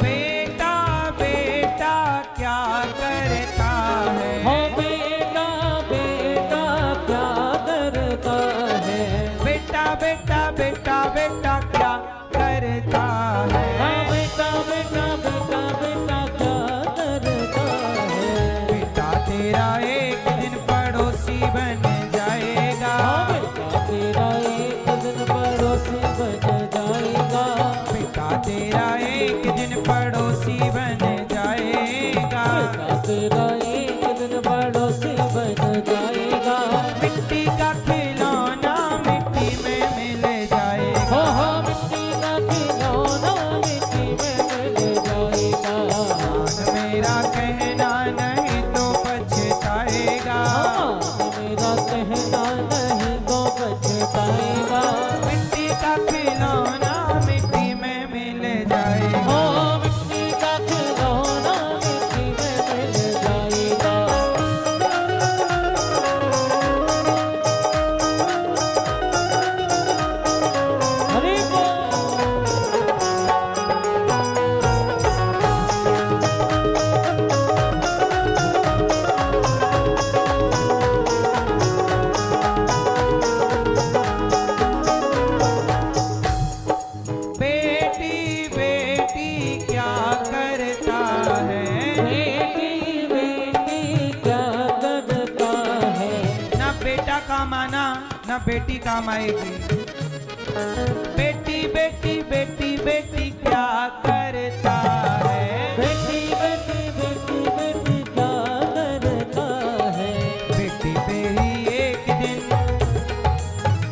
बेटा बेटा क्या करता है। हो बेटा बेटा क्या करता है। बेटा बेटा बेटा बेटा क्या करता है। बेटा बेटा बेटा बेटा क्या करता है। बेटा तेरा एक दिन पड़ोसी बन जाएगा। बेटा तेरा एक दिन पड़ोसी बन जाएगा। बेटा तेरा एक दिन पड़ोसी बन जाएगा। बेटा तेरा एक दिन पड़ोसी बन जाएगा। मिट्टी का खिलौना मिट्टी में मिल जाएगा। मिट्टी का खिलौना मिट्टी में मिल जाएगा। मान मेरा कहना नहीं तो पछताएगा। मेरा कहना नहीं तो पछताएगा। मिट्टी का खिलौना मिट्टी में मिल जाएगा। मिट्टी का खिलौना मिट्टी में मिल जाएगा। हरि बोल। बेटी बेटी क्या करता है। बेटी बेटी क्या करता है। ना बेटा कमाना ना बेटी कमाएगी। बेटी बेटी बेटी बेटी क्या करता है। बेटी बेटी बेटी बेटी क्या करता है। बेटी तेरी एक दिन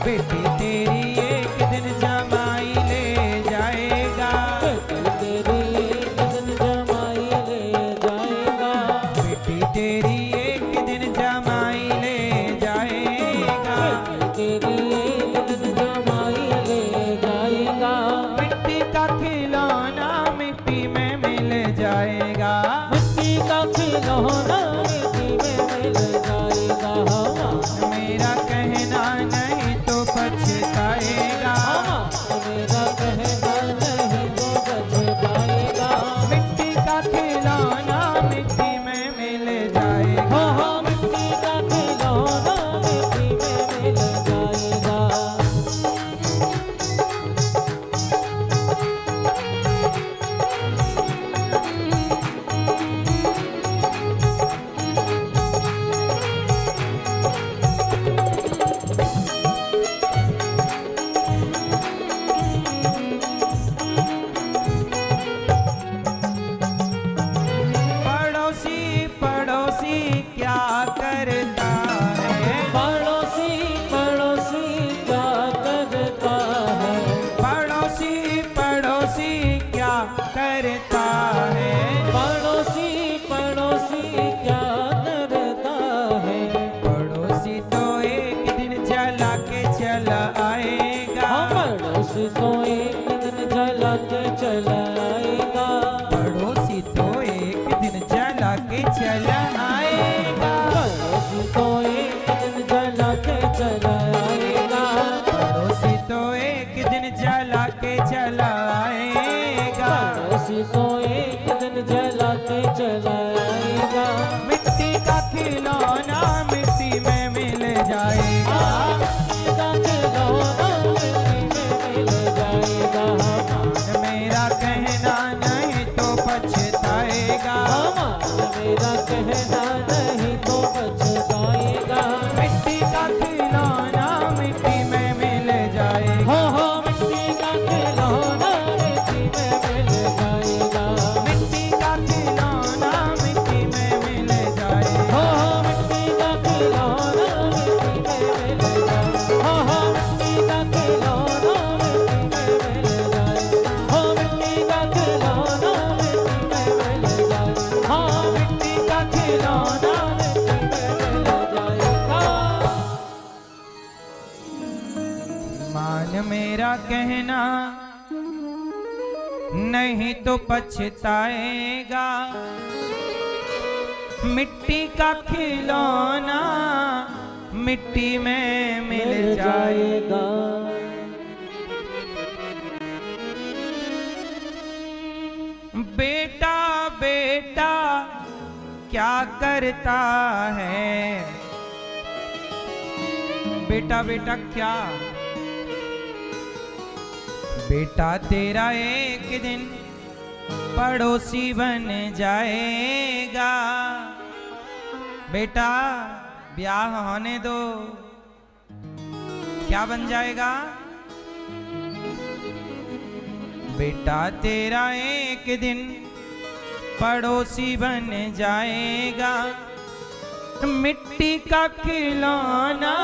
बेटी तेरी एक दिन जमाई ले जाएगा। बेटी तेरी एक दिन जमाई ले जाएगा। बेटी तेरी एक दिन जमाई ले जाएगा। बेटी तेरी एक दिन जमाई ले जाएगा। मिट्टी का खिलौना मिट्टी में मिल जाएगा। मिट्टी का खिलौना मिट्टी में मिल जाएगा। मेरा कहना नहीं तो पछताएगा। मेरा कहना नहीं तो पछताएगा। मिट्टी का खिलौना मिट्टी में मिल जाएगा। मिट्टी का खिलौना मिट्टी में मिल जाएगा। पड़ोसी पड़ोसी क्या रहना नहीं तो पछताएगा। मिट्टी का खिलौना मिट्टी में मिल जाएगा। हो मिट्टी का खिलौना मिट्टी में मिल जाएगा। मिट्टी का खिलौना मिट्टी में मिल जाएगा। हो मिट्टी का खिलौना मिट्टी में मिल जाएगा। हो मिट्टी का खिलौना मिट्टी में मिल जाएगा। हो मिट्टी का खिलौना मिट्टी में मिल जाएगा। हो मिट्टी का खिलौना मिट्टी में मिल जाएगा। मान मेरा कहना नहीं तो पछताएगा। मिट्टी का खिलौना मिट्टी में मिल जाएगा। बेटा बेटा क्या करता है? बेटा बेटा क्या? बेटा तेरा एक दिन पड़ोसी बन जाएगा। बेटा ब्याह होने दो, क्या बन जाएगा? बेटा तेरा एक दिन पड़ोसी बन जाएगा। मिट्टी का खिलौना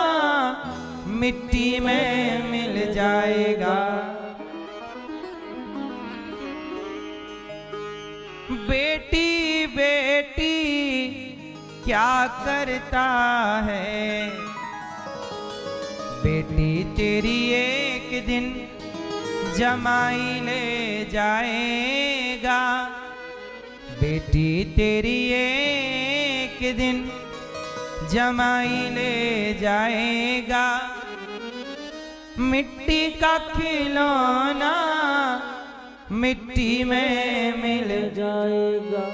मिट्टी में मिल जाएगा। बेटी बेटी क्या करता है? बेटी तेरी एक दिन जमाई ले जाएगा। बेटी तेरी एक दिन जमाई ले जाएगा। मिट्टी का खिलौना मिट्टी में मिल जाएगा।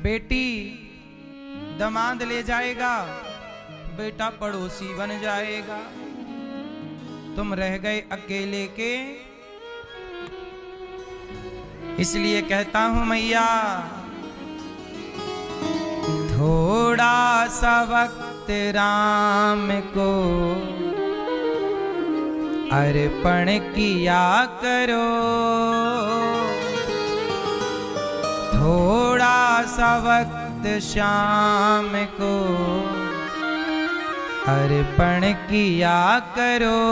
बेटी दामाद ले जाएगा, बेटा पड़ोसी बन जाएगा। तुम रह गए अकेले के, इसलिए कहता हूं मैया थोड़ा सा वक्त राम को अर्पण किया करो। थोड़ा सा वक्त शाम को अर्पण किया करो।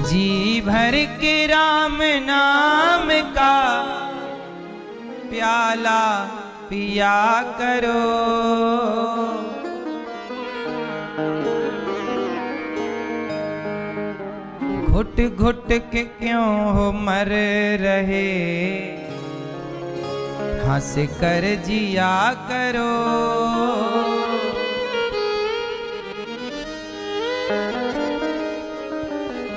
जी भर के राम नाम का प्याला पिया करो। घुट घुट के क्यों हो मर रहे, हंस कर जिया करो।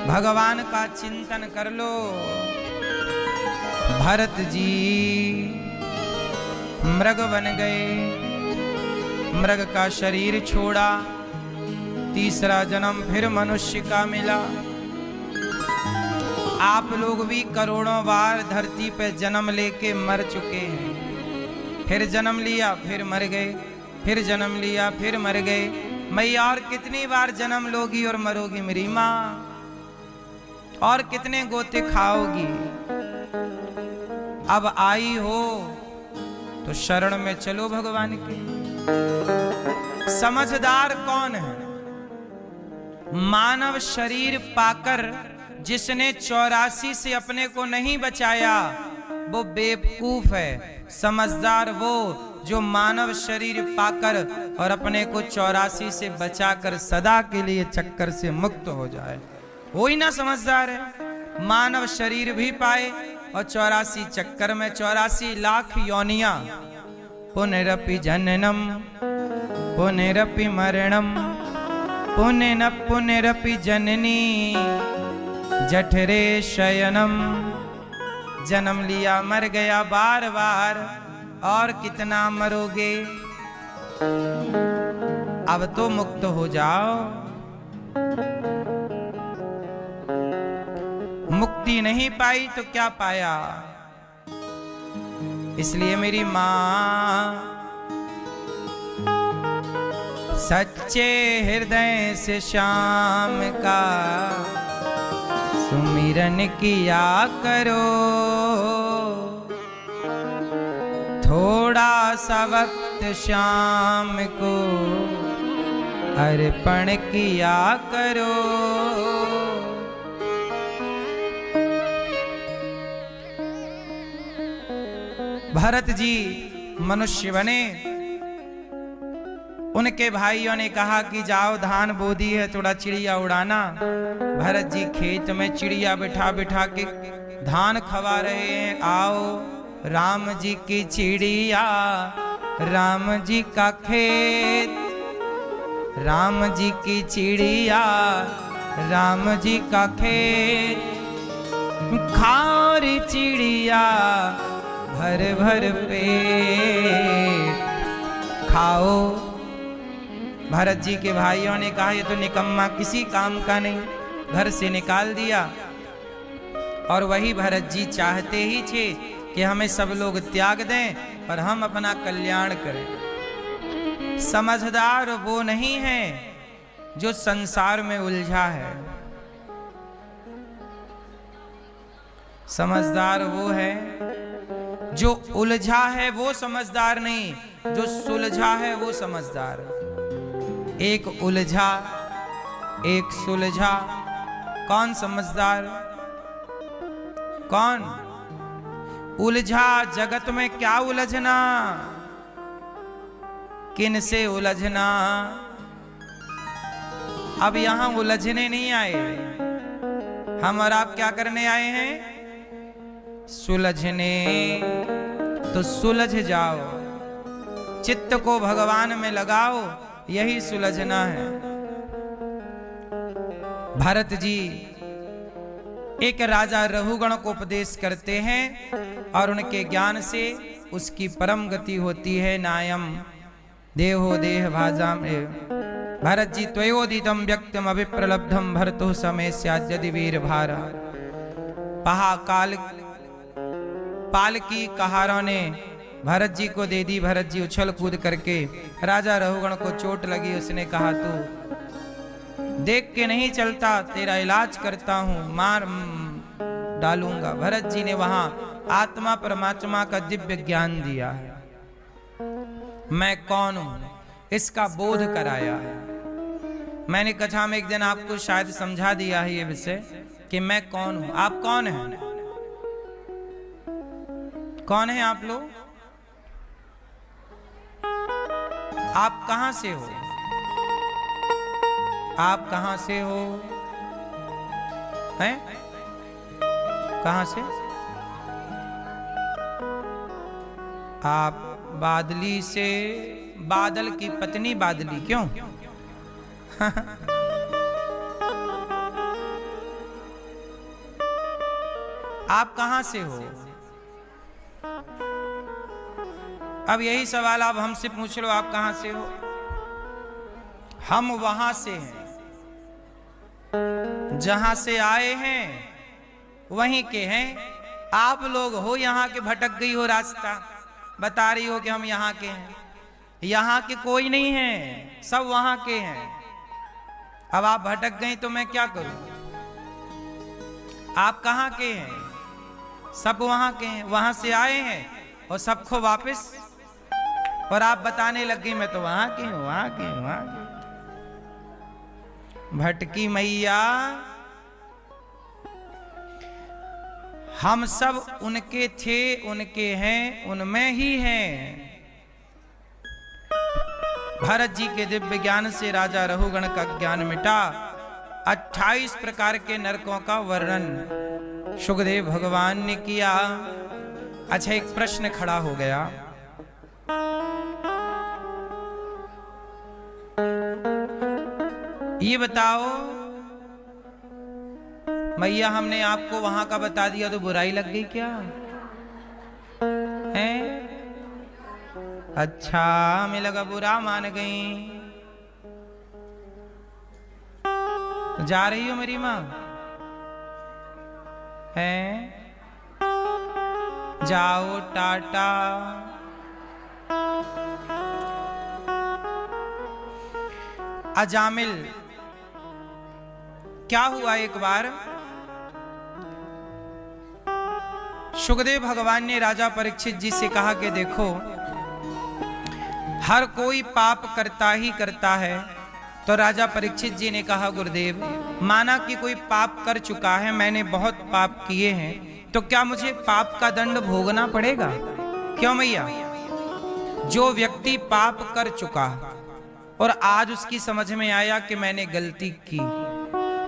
भगवान का चिंतन कर लो। भरत जी मृग बन गए, मृग का शरीर छोड़ा, तीसरा जन्म फिर मनुष्य का मिला। आप लोग भी करोड़ों बार धरती पे जन्म लेके मर चुके हैं। फिर जन्म लिया, फिर मर गए, फिर जन्म लिया, फिर मर गए। मैया और कितनी बार जन्म लोगी और मरोगी मेरी माँ? और कितने गोते खाओगी? अब आई हो तो शरण में चलो भगवान के। समझदार कौन है? मानव शरीर पाकर जिसने 84 से अपने को नहीं बचाया वो बेवकूफ है। समझदार वो जो मानव शरीर पाकर और अपने को 84 से बचाकर सदा के लिए चक्कर से मुक्त हो जाए, वो ही ना समझदार है। मानव शरीर भी पाए और 84 चक्कर में 84 लाख योनियां। पुनरपि जननम पुनरपि मरणम पुनः पुनरपि जननी जठरे शयनम। जन्म लिया, मर गया बार बार, और कितना मरोगे? अब तो मुक्त हो जाओ। मुक्ति नहीं पाई तो क्या पाया। इसलिए मेरी मां सच्चे हृदय से शाम का सुमिरन किया करो, थोड़ा सा वक्त शाम को अर्पण किया करो। भरत जी मनुष्य बने, उनके भाइयों ने कहा कि जाओ धान बो दी है, थोड़ा चिड़िया उड़ाना। भरत जी खेत में चिड़िया बिठा बिठा के धान खवा रहे हैं। आओ राम जी की चिड़िया, राम जी का खेत, राम जी की चिड़िया, राम जी का खेत। खाओ रे चिड़िया भर भर पेट खाओ। भरत जी के भाइयों ने कहा ये तो निकम्मा किसी काम का नहीं, घर से निकाल दिया। और वही भरत जी चाहते ही थे कि हमें सब लोग त्याग दें और हम अपना कल्याण करें। समझदार वो नहीं है जो संसार में उलझा है, समझदार वो है जो उलझा है, वो समझदार नहीं, जो सुलझा है वो समझदार। एक उलझा एक सुलझा, कौन समझदार? कौन उलझा? जगत में क्या उलझना, किन से उलझना। अब यहां उलझने नहीं आए, हम और आप क्या करने आए हैं? सुलझने। तो सुलझ जाओ, चित्त को भगवान में लगाओ, यही सुलझना है। भरत जी एक राजा रहुगण को उपदेश करते हैं और उनके ज्ञान से उसकी परम गति होती है। नायम देहो देह भाजाम एव। भरत जी त्वयोदितम व्यक्तम अभिप्रलब्धम भरतो समय स्याद्यदि वीर भारा। पाल की कहारों ने भरत जी को दे दी। भरत जी उछल कूद करके, राजा रहुगण को चोट लगी, उसने कहा तू देख के नहीं चलता, तेरा इलाज करता हूं, मार डालूंगा। भरत जी ने वहां आत्मा परमात्मा का दिव्य ज्ञान दिया है। मैं कौन हूं इसका बोध कराया है। मैंने कथा में एक दिन आपको शायद समझा दिया है ये विषय कि मैं कौन हूं। आप कौन हैं? कौन हैं आप लोग? आप कहां से हो? आप कहां से हो? हैं? कहां से? आप बादली से। बादल की पत्नी बादली क्यों? आप कहां से हो? अब यही सवाल आप हमसे पूछ लो, आप कहां से हो? हम वहां से हैं जहां से आए हैं, वहीं के हैं। आप लोग हो यहाँ के, भटक गई हो रास्ता, बता रही हो कि हम यहाँ के हैं। यहाँ के कोई नहीं है, सब वहां के हैं। अब आप भटक गई तो मैं क्या करूं? आप कहाँ के हैं? सब वहां के हैं, वहां से आए हैं और सबको वापस। और आप बताने लग गई मैं तो वहां की हूं, वहां की हूं, वहां की। भटकी मैया, हम सब उनके थे, उनके हैं, उनमें ही हैं। भरत जी के दिव्य ज्ञान से राजा रहुगण का ज्ञान मिटा। 28 प्रकार के नरकों का वर्णन सुखदेव भगवान ने किया। अच्छा, एक प्रश्न खड़ा हो गया। ये बताओ मैया, हमने आपको वहां का बता दिया तो बुराई लग गई क्या है? अच्छा, हमें लगा बुरा मान गई। तो जा रही हो मेरी माँ? है जाओ टाटा। अजामिल, क्या हुआ एक बार सुखदेव भगवान ने राजा परीक्षित जी से कहा कि देखो, हर कोई पाप करता ही करता है। तो राजा परीक्षित जी ने कहा, गुरुदेव, माना कि कोई पाप कर चुका है, मैंने बहुत पाप किए हैं, तो क्या मुझे पाप का दंड भोगना पड़ेगा? क्यों मैया? जो व्यक्ति पाप कर चुका और आज उसकी समझ में आया कि मैंने गलती की,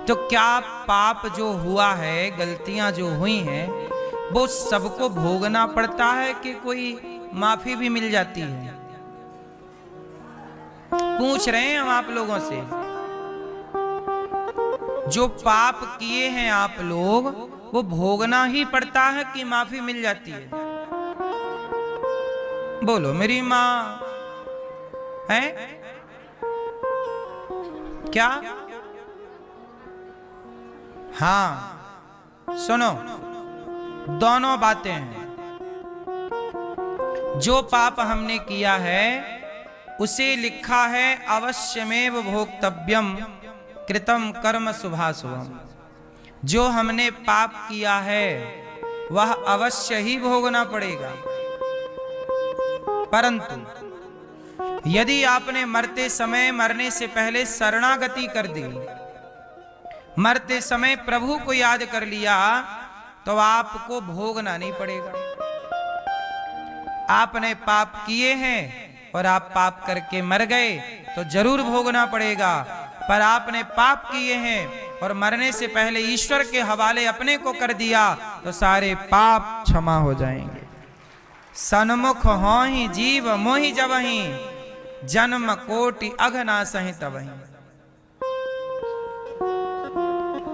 तो क्या पाप जो हुआ है, गलतियां जो हुई हैं, वो सबको भोगना पड़ता है कि कोई माफी भी मिल जाती है? पूछ रहे हैं हम आप लोगों से। जो पाप किए हैं आप लोग, वो भोगना ही पड़ता है कि माफी मिल जाती है? बोलो मेरी माँ है क्या? हाँ, सुनो, दोनों बातें हैं। जो पाप हमने किया है उसे लिखा है अवश्यमेव भोक्तव्यम कृतम कर्म शुभाशुभम। जो हमने पाप किया है वह अवश्य ही भोगना पड़ेगा। परंतु यदि आपने मरते समय, मरने से पहले शरणागति कर दी, मरते समय प्रभु को याद कर लिया, तो आपको भोगना नहीं पड़ेगा। आपने पाप किए हैं और आप पाप करके मर गए तो जरूर भोगना पड़ेगा। पर आपने पाप किए हैं और मरने से पहले ईश्वर के हवाले अपने को कर दिया, तो सारे पाप क्षमा हो जाएंगे। सन्मुख हो ही जीव मोहि जबहि, जन्म कोटि अघना सहि तबहि।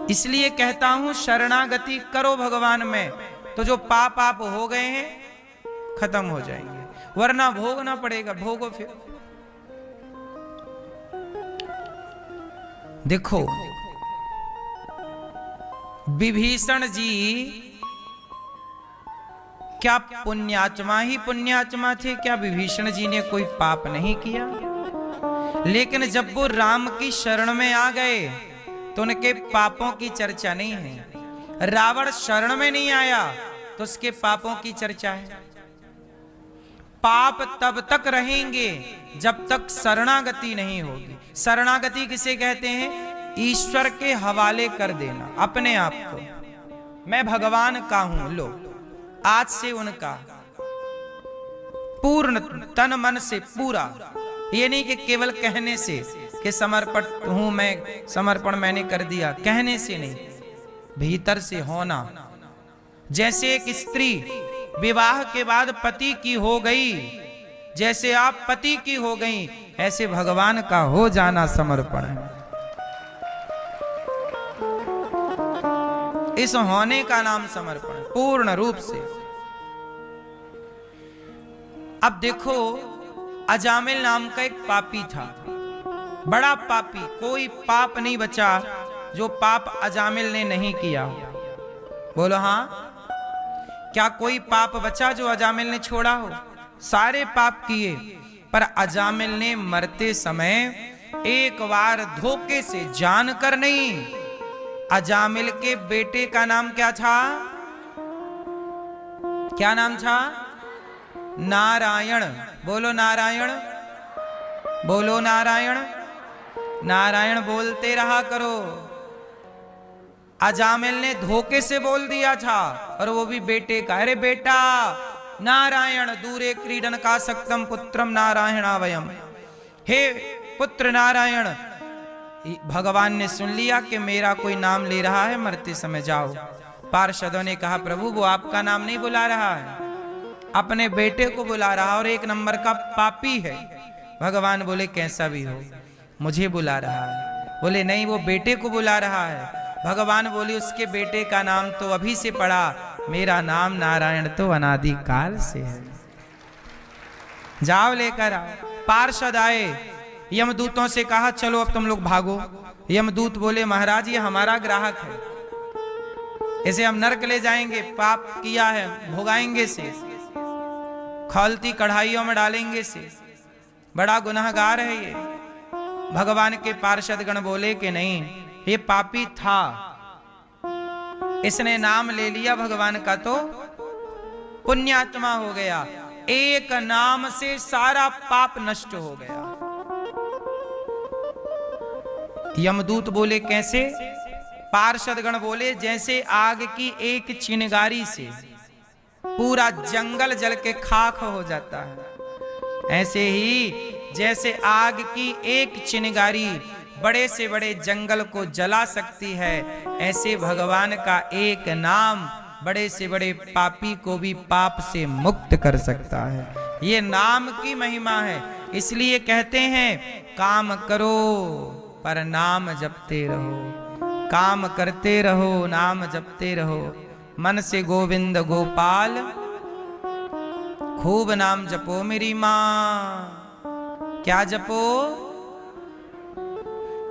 इसलिए कहता हूं, शरणागति करो भगवान में, तो जो पाप आप हो गए हैं खत्म हो जाएंगे, वरना भोगना पड़ेगा। भोगो फिर। देखो, विभीषण जी क्या पुण्यात्मा ही पुण्यात्मा थे? क्या विभीषण जी ने कोई पाप नहीं किया? लेकिन जब वो राम की शरण में आ गए तो उनके पापों की चर्चा नहीं है। रावण शरण में नहीं आया तो उसके पापों की चर्चा है। पाप तब तक रहेंगे जब तक शरणागति नहीं होगी। शरणागति किसे कहते हैं? ईश्वर के हवाले कर देना अपने आप को। मैं भगवान का हूं, लो आज से उनका पूर्ण तन मन से पूरा। ये नहीं कि केवल कहने से कि समर्पण हूं मैं, समर्पण मैंने कर दिया, कहने से नहीं, भीतर से होना। जैसे एक स्त्री विवाह के बाद पति की हो गई, जैसे आप पति की हो गई, ऐसे भगवान का हो जाना समर्पण है। इस होने का नाम समर्पण, पूर्ण रूप से। अब देखो, अजामिल नाम का एक पापी था, बड़ा पापी। कोई पाप नहीं बचा जो पाप अजामिल ने नहीं किया। बोलो हाँ, क्या कोई पाप बचा जो अजामिल ने छोड़ा हो? सारे पाप किए, पर अजामिल ने मरते समय एक बार धोखे से, जानकर नहीं। अजामिल के बेटे का नाम क्या था? क्या नाम था? नारायण। बोलो नारायण, बोलो नारायण। नारायण बोलते रहा करो। अजामिल ने धोखे से बोल दिया था, और वो भी बेटे का। अरे बेटा नारायण, दूरे क्रीडन का सक्तम पुत्रम नारायणावयम। हे पुत्र नारायण, भगवान ने सुन लिया कि मेरा कोई नाम ले रहा है, मरते समय जाओ। पार्षदों ने कहा, प्रभु वो आपका नाम नहीं बुला रहा है, अपने बेटे को बुला रहा, और एक नंबर का पापी है। भगवान बोले, कैसा भी हो मुझे बुला रहा है। बोले नहीं, वो बेटे को बुला रहा है। भगवान बोले, उसके बेटे का नाम तो अभी से पड़ा, मेरा नाम नारायण तो अनादि काल से है। जाओ लेकर आओ। पार्षद आए, यमदूतों से कहा, चलो अब तुम लोग भागो। यमदूत बोले महाराज ये हमारा ग्राहक है, इसे हम नरक ले जाएंगे, पाप किया है भोगाएंगे से, खौलती कढ़ाइयों में डालेंगे से, बड़ा गुनहगार है ये। भगवान के पार्षद गण बोले कि नहीं, ये पापी था, इसने नाम ले लिया भगवान का तो पुण्यात्मा हो गया, एक नाम से सारा पाप नष्ट हो गया। यमदूत बोले कैसे? पार्षद गण बोले जैसे आग की एक चिंगारी से पूरा जंगल जल के खाक हो जाता है, ऐसे ही जैसे आग की एक चिंगारी बड़े से बड़े जंगल को जला सकती है, ऐसे भगवान का एक नाम बड़े से बड़े पापी को भी पाप से मुक्त कर सकता है। ये नाम की महिमा है। इसलिए कहते हैं काम करो पर नाम जपते रहो, काम करते रहो नाम जपते रहो, मन से गोविंद गोपाल खूब नाम जपो मेरी मां। क्या जपो?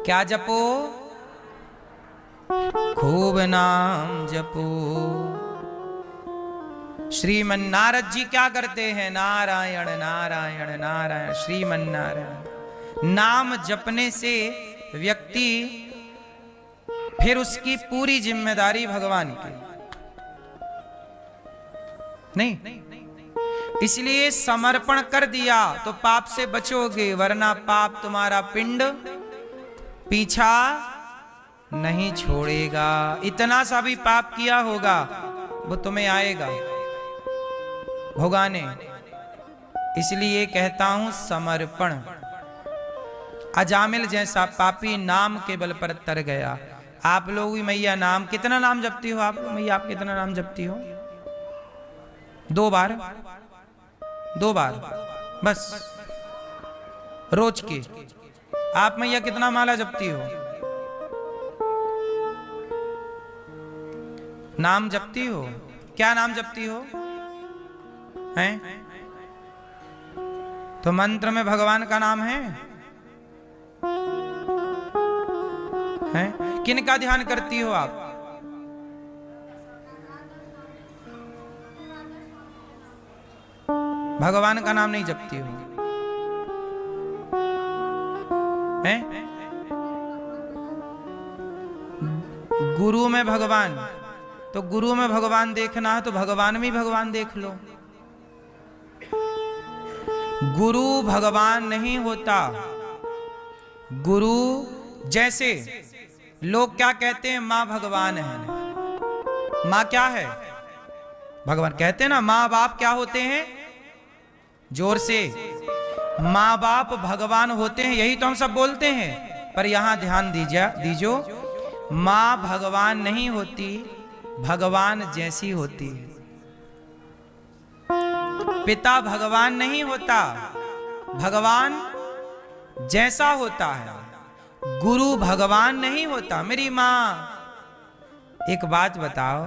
क्या जपो? खूब नाम जपो। श्रीमन नारद जी क्या करते हैं? नारायण नारायण नारायण श्रीमन नारायण। नाम जपने से व्यक्ति फिर उसकी पूरी जिम्मेदारी भगवान की नहीं, इसलिए समर्पण कर दिया तो पाप से बचोगे, वरना पाप तुम्हारा पिंड पीछा नहीं छोड़ेगा। इतना सा भी पाप किया होगा वो तुम्हें आएगा भोगाने। इसलिए कहता हूं समर्पण। अजामिल जैसा पापी नाम के बल पर तर गया। आप लोग भी मैया नाम, कितना नाम जपती हो आप? मैया आप कितना नाम जपती हो? 2 बार, 2 बार बस रोज की। आप मैया कितना माला जपती हो? नाम जपती हो? क्या नाम जपती हो? हैं? तो मंत्र में भगवान का नाम है? हैं? किन का ध्यान करती हो आप? भगवान का नाम नहीं जपती हो? हैं? गुरु में भगवान, तो गुरु में भगवान देखना है तो भगवान में भगवान देख लो। गुरु भगवान नहीं होता। गुरु जैसे लोग क्या कहते हैं, मां भगवान है। मां क्या है? भगवान। कहते हैं ना मां बाप क्या होते हैं? जोर से, मां बाप भगवान होते हैं, यही तो हम सब बोलते हैं। पर यहां ध्यान दीजो, मां भगवान नहीं होती, भगवान जैसी होती है। पिता भगवान नहीं होता, भगवान जैसा होता है। गुरु भगवान नहीं होता। मेरी मां, एक बात बताओ,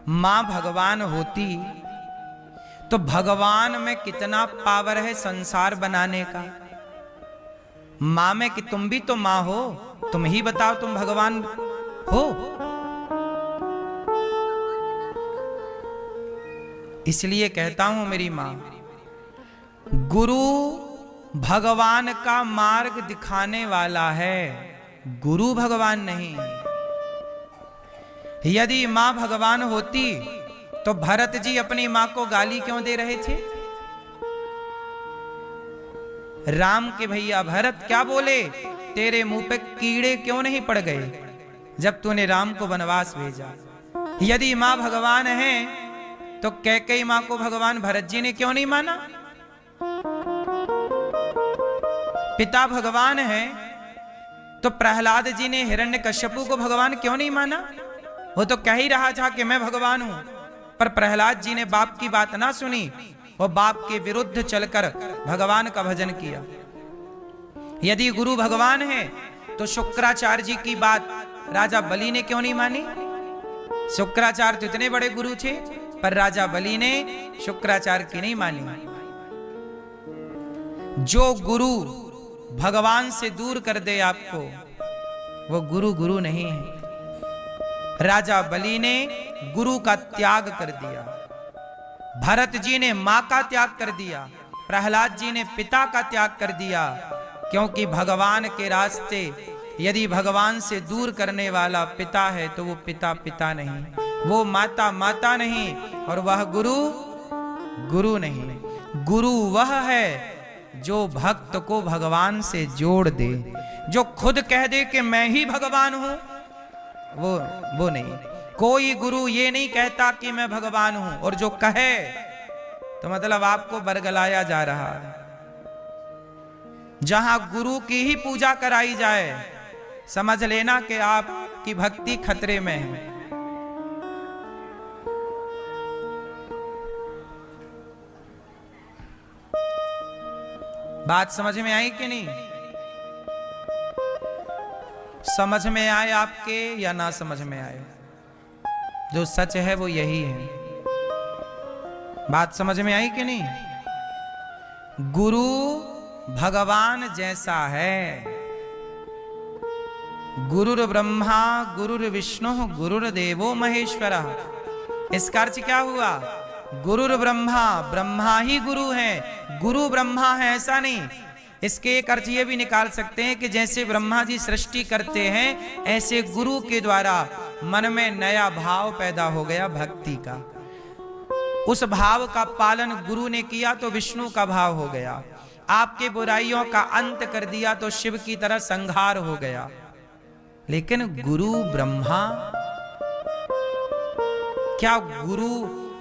मां भगवान होती तो भगवान में कितना पावर है संसार बनाने का। मां में कि तुम भी तो मां हो, तुम ही बताओ तुम भगवान हो। इसलिए कहता हूं मेरी मां, गुरु भगवान का मार्ग दिखाने वाला है, गुरु भगवान नहीं। यदि मां भगवान होती तो भरत जी अपनी मां को गाली क्यों दे रहे थे? राम के भैया भरत क्या बोले? तेरे मुंह पे कीड़े क्यों नहीं पड़ गए जब तूने राम को वनवास भेजा? यदि मां भगवान है तो कैकेयी मां को भगवान भरत जी ने क्यों नहीं माना? पिता भगवान है तो प्रहलाद जी ने हिरण्यकश्यपु को भगवान क्यों नहीं माना? वो तो कह ही रहा था कि मैं भगवान हूं, पर प्रहलाद जी ने बाप की बात ना सुनी, वो बाप के विरुद्ध चलकर भगवान का भजन किया। यदि गुरु भगवान है तो शुक्राचार्य जी की बात राजा बलि ने क्यों नहीं मानी? शुक्राचार्य तो इतने बड़े गुरु थे, पर राजा बलि ने शुक्राचार्य की नहीं मानी। जो गुरु भगवान से दूर कर दे आपको, वो गुरु गुरु नहीं है। राजा बलि ने गुरु का त्याग कर दिया, भरत जी ने मां का त्याग कर दिया, प्रहलाद जी ने पिता का त्याग कर दिया, क्योंकि भगवान के रास्ते यदि भगवान से दूर करने वाला पिता है तो वो पिता पिता नहीं, वो माता माता नहीं, और वह गुरु गुरु नहीं। गुरु वह है जो भक्त को भगवान से जोड़ दे, जो खुद कह दे कि मैं ही भगवान हूं, वो नहीं। कोई गुरु ये नहीं कहता कि मैं भगवान हूं, और जो कहे तो मतलब आपको बरगलाया जा रहा है। जहां गुरु की ही पूजा कराई जाए, समझ लेना कि आपकी भक्ति खतरे में है। बात समझ में आई कि नहीं? समझ में आए आपके या ना समझ में आए, जो सच है वो यही है। बात समझ में आई कि नहीं? गुरु भगवान जैसा है। गुरुर ब्रह्मा गुरुर विष्णु गुरुर्देवो महेश्वरः। इसका अर्थ क्या हुआ? गुरुर ब्रह्मा, ब्रह्मा ही गुरु है, गुरु ब्रह्मा है ऐसा नहीं। इसके एक अर्थ ये भी निकाल सकते हैं कि जैसे ब्रह्मा जी सृष्टि करते हैं, ऐसे गुरु के द्वारा मन में नया भाव पैदा हो गया भक्ति का। उस भाव का पालन गुरु ने किया तो विष्णु का भाव हो गया। आपके बुराइयों का अंत कर दिया तो शिव की तरह संहार हो गया। लेकिन गुरु ब्रह्मा, क्या गुरु?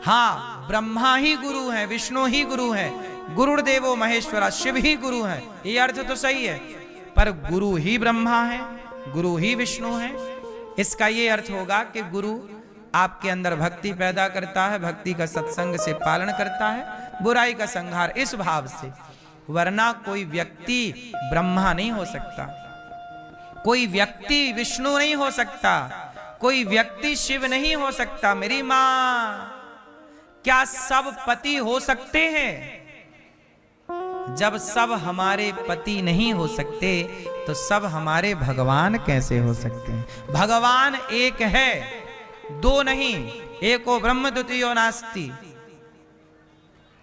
हाँ, ब्रह्मा ही गुरु है, विष्णु ही गुरु है, गुरुर्देवो महेश्वरा, शिव ही गुरु है। ये अर्थ तो सही है, पर गुरु ही ब्रह्मा है, गुरु ही विष्णु है। इसका ये अर्थ होगा कि गुरु आपके अंदर भक्ति पैदा करता है, भक्ति का सत्संग से पालन करता है, बुराई का संहार, इस भाव से। वरना कोई व्यक्ति ब्रह्मा नहीं हो सकता, कोई व्यक्ति विष्णु नहीं हो सकता, कोई व्यक्ति शिव नहीं हो सकता। मेरी मां, क्या सब पति हो सकते हैं? जब सब हमारे पति नहीं हो सकते तो सब हमारे भगवान कैसे हो सकते हैं? भगवान एक है, दो नहीं। एको ब्रह्म द्वितीयो नास्ति।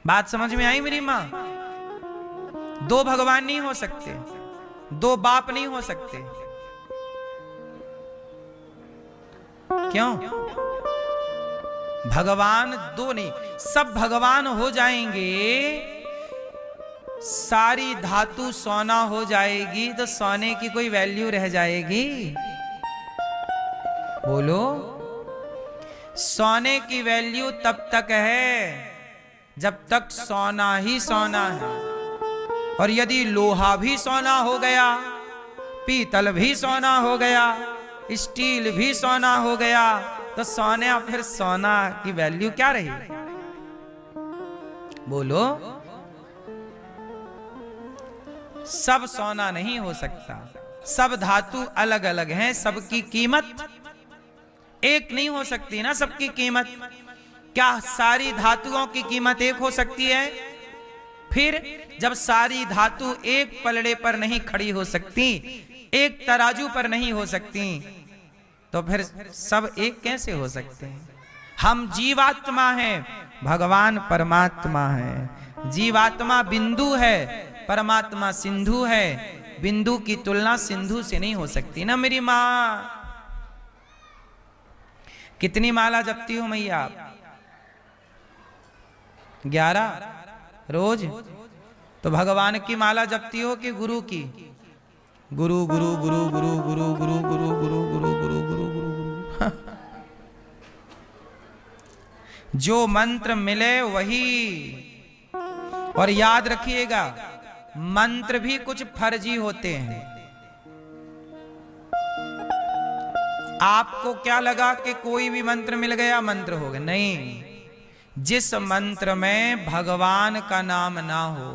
बात समझ में आई मेरी मां? दो भगवान नहीं हो सकते, दो बाप नहीं हो सकते। क्यों? भगवान दो नहीं, सब भगवान हो जाएंगे, सारी धातु सोना हो जाएगी तो सोने की कोई वैल्यू रह जाएगी? बोलो। सोने की वैल्यू तब तक है जब तक सोना ही सोना है, और यदि लोहा भी सोना हो गया, पीतल भी सोना हो गया, स्टील भी सोना हो गया, तो सोने और फिर सोना की वैल्यू क्या रही? बोलो। सब सोना नहीं हो सकता, सब धातु अलग अलग हैं, सबकी कीमत एक नहीं हो सकती ना। सबकी कीमत, क्या सारी धातुओं की कीमत एक हो सकती है? फिर जब सारी धातु एक पलड़े पर नहीं खड़ी हो सकती, एक तराजू पर नहीं हो सकती, तो फिर सब एक कैसे हो सकते हैं? हम जीवात्मा हैं, भगवान परमात्मा है। जीवात्मा बिंदु है, परमात्मा सिंधु है। बिंदु की तुलना सिंधु से नहीं हो सकती ना मेरी मां। कितनी माला जपती हो मैया आप? 11 रोज? तो भगवान की माला जपती हो कि गुरु की? गुरु गुरु गुरु गुरु गुरु गुरु गुरु गुरु गुरु गुरु गुरु गुरु। जो मंत्र मिले वही। और याद रखिएगा, मंत्र भी कुछ फर्जी होते हैं। आपको क्या लगा कि कोई भी मंत्र मिल गया मंत्र हो गया? नहीं, जिस मंत्र में भगवान का नाम ना हो,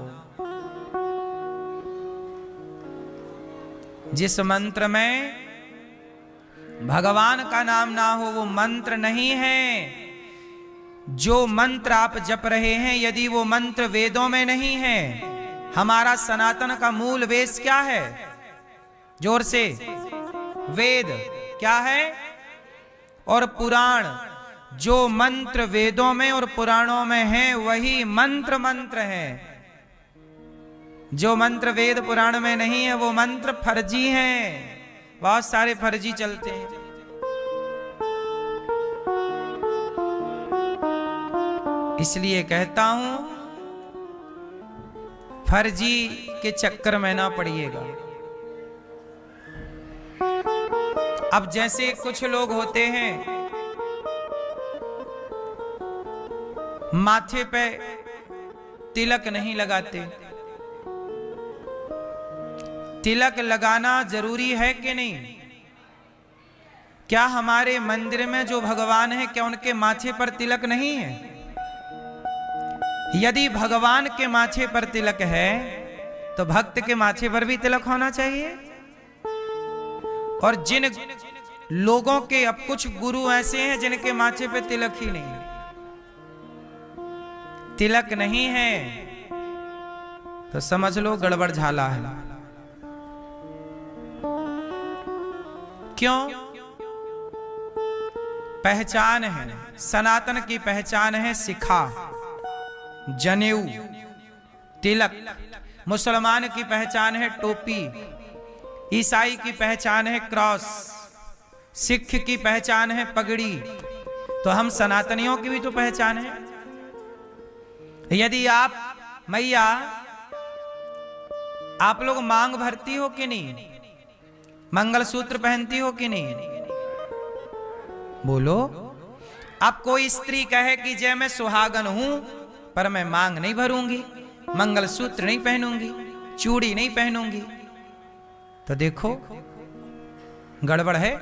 जिस मंत्र में भगवान का नाम ना हो, वो मंत्र नहीं है। जो मंत्र आप जप रहे हैं, यदि वो मंत्र वेदों में नहीं है, हमारा सनातन का मूल वेद क्या है? जोर से वेद क्या है और पुराण, जो मंत्र वेदों में और पुराणों में है वही मंत्र है। जो मंत्र वेद पुराण में नहीं है वो मंत्र फर्जी हैं। बहुत सारे फर्जी चलते हैं। इसलिए कहता हूं फर्जी के चक्कर में ना पड़िएगा। अब जैसे कुछ लोग होते हैं माथे पे तिलक नहीं लगाते। तिलक लगाना जरूरी है कि नहीं? क्या हमारे मंदिर में जो भगवान है क्या उनके माथे पर तिलक नहीं है? यदि भगवान के माथे पर तिलक है तो भक्त के माथे पर भी तिलक होना चाहिए। और जिन लोगों के अब कुछ गुरु ऐसे हैं जिनके माथे पे तिलक ही नहीं, तिलक नहीं है तो समझ लो गड़बड़ झाला है। क्यों? पहचान है, सनातन की पहचान है शिखा, जनेऊ, तिलक। मुसलमान की पहचान है टोपी, ईसाई की पहचान है क्रॉस, सिख की पहचान है पगड़ी। तो हम सनातनियों की भी तो पहचान है। यदि आप मैया आप लोग मांग भरती हो कि नहीं? मंगलसूत्र पहनती हो कि नहीं? बोलो। अब कोई स्त्री कहे कि जय मैं सुहागन हूं पर मैं मांग नहीं भरूंगी, मंगलसूत्र नहीं पहनूंगी, चूड़ी नहीं पहनूंगी, तो देखो गड़बड़ है।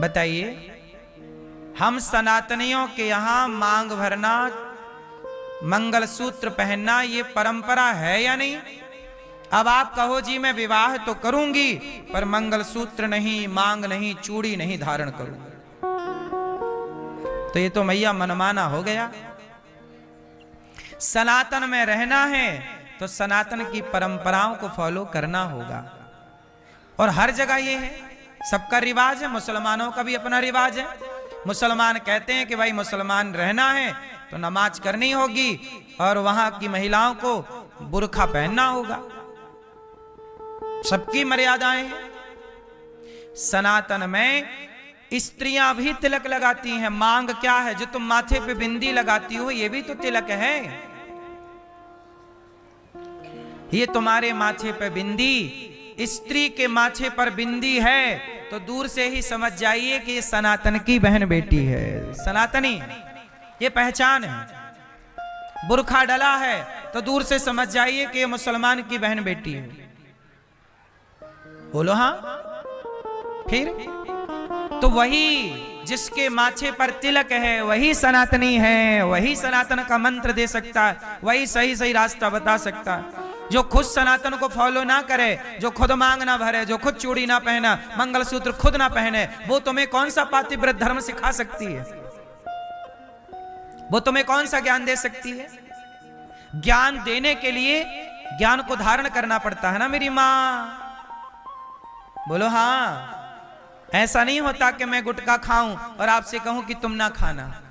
बताइए, हम सनातनियों के यहां मांग भरना, मंगलसूत्र पहनना ये परंपरा है या नहीं? अब आप कहो जी मैं विवाह तो करूंगी पर मंगलसूत्र नहीं, मांग नहीं, चूड़ी नहीं धारण करूंगी, तो ये तो मैया मनमाना हो गया। सनातन में रहना है तो सनातन की परंपराओं को फॉलो करना होगा। और हर जगह ये है, सबका रिवाज है। मुसलमानों का भी अपना रिवाज है। मुसलमान कहते हैं कि भाई मुसलमान रहना है तो नमाज करनी होगी और वहां की महिलाओं को बुर्खा पहनना होगा। सबकी मर्यादाएं हैं। सनातन में स्त्रियां भी तिलक लगाती हैं। मांग क्या है? जो तुम माथे पे बिंदी लगाती हो ये भी तो तिलक है। ये तुम्हारे माथे पे बिंदी, स्त्री के माथे पर बिंदी है तो दूर से ही समझ जाइए कि ये सनातन की बहन बेटी है, सनातनी, ये पहचान है। बुर्खा डला है तो दूर से समझ जाइए कि ये मुसलमान की बहन बेटी है। बोलो हाँ। फिर तो वही जिसके माथे पर तिलक है वही सनातनी है, वही सनातन का मंत्र दे सकता है, वही सही सही रास्ता बता सकता है। जो खुद सनातन को फॉलो ना करे, जो खुद मांग ना भरे, जो खुद चूड़ी ना पहना, मंगलसूत्र खुद ना पहने, वो तुम्हें कौन सा पातिव्रत धर्म सिखा सकती है? वो तुम्हें कौन सा ज्ञान दे सकती है? ज्ञान देने के लिए ज्ञान को धारण करना पड़ता है ना मेरी माँ। बोलो हाँ। ऐसा नहीं होता कि मैं गुटखा खाऊं और आपसे कहूं कि तुम ना खाना।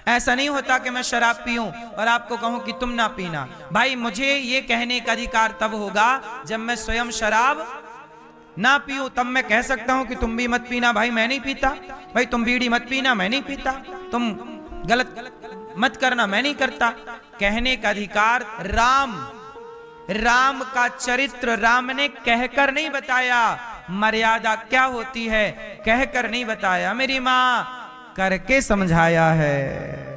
ऐसा नहीं होता कि मैं शराब पीऊं और आपको कहूं कि तुम ना पीना। भाई मुझे ये कहने का अधिकार तब होगा जब मैं स्वयं शराब ना पीऊं, तब मैं कह सकता हूं कि तुम भी मत पीना। भाई मैं नहीं पीता। भाई तुम बीड़ी मत पीना, मैं नहीं पीता। तुम गलत मत करना, मैं नहीं करता। कहने का अधिकार राम का चरित्र राम ने कहकर नहीं बताया। मर्यादा क्या होती है कहकर नहीं बताया, मेरी माँ करके समझाया है।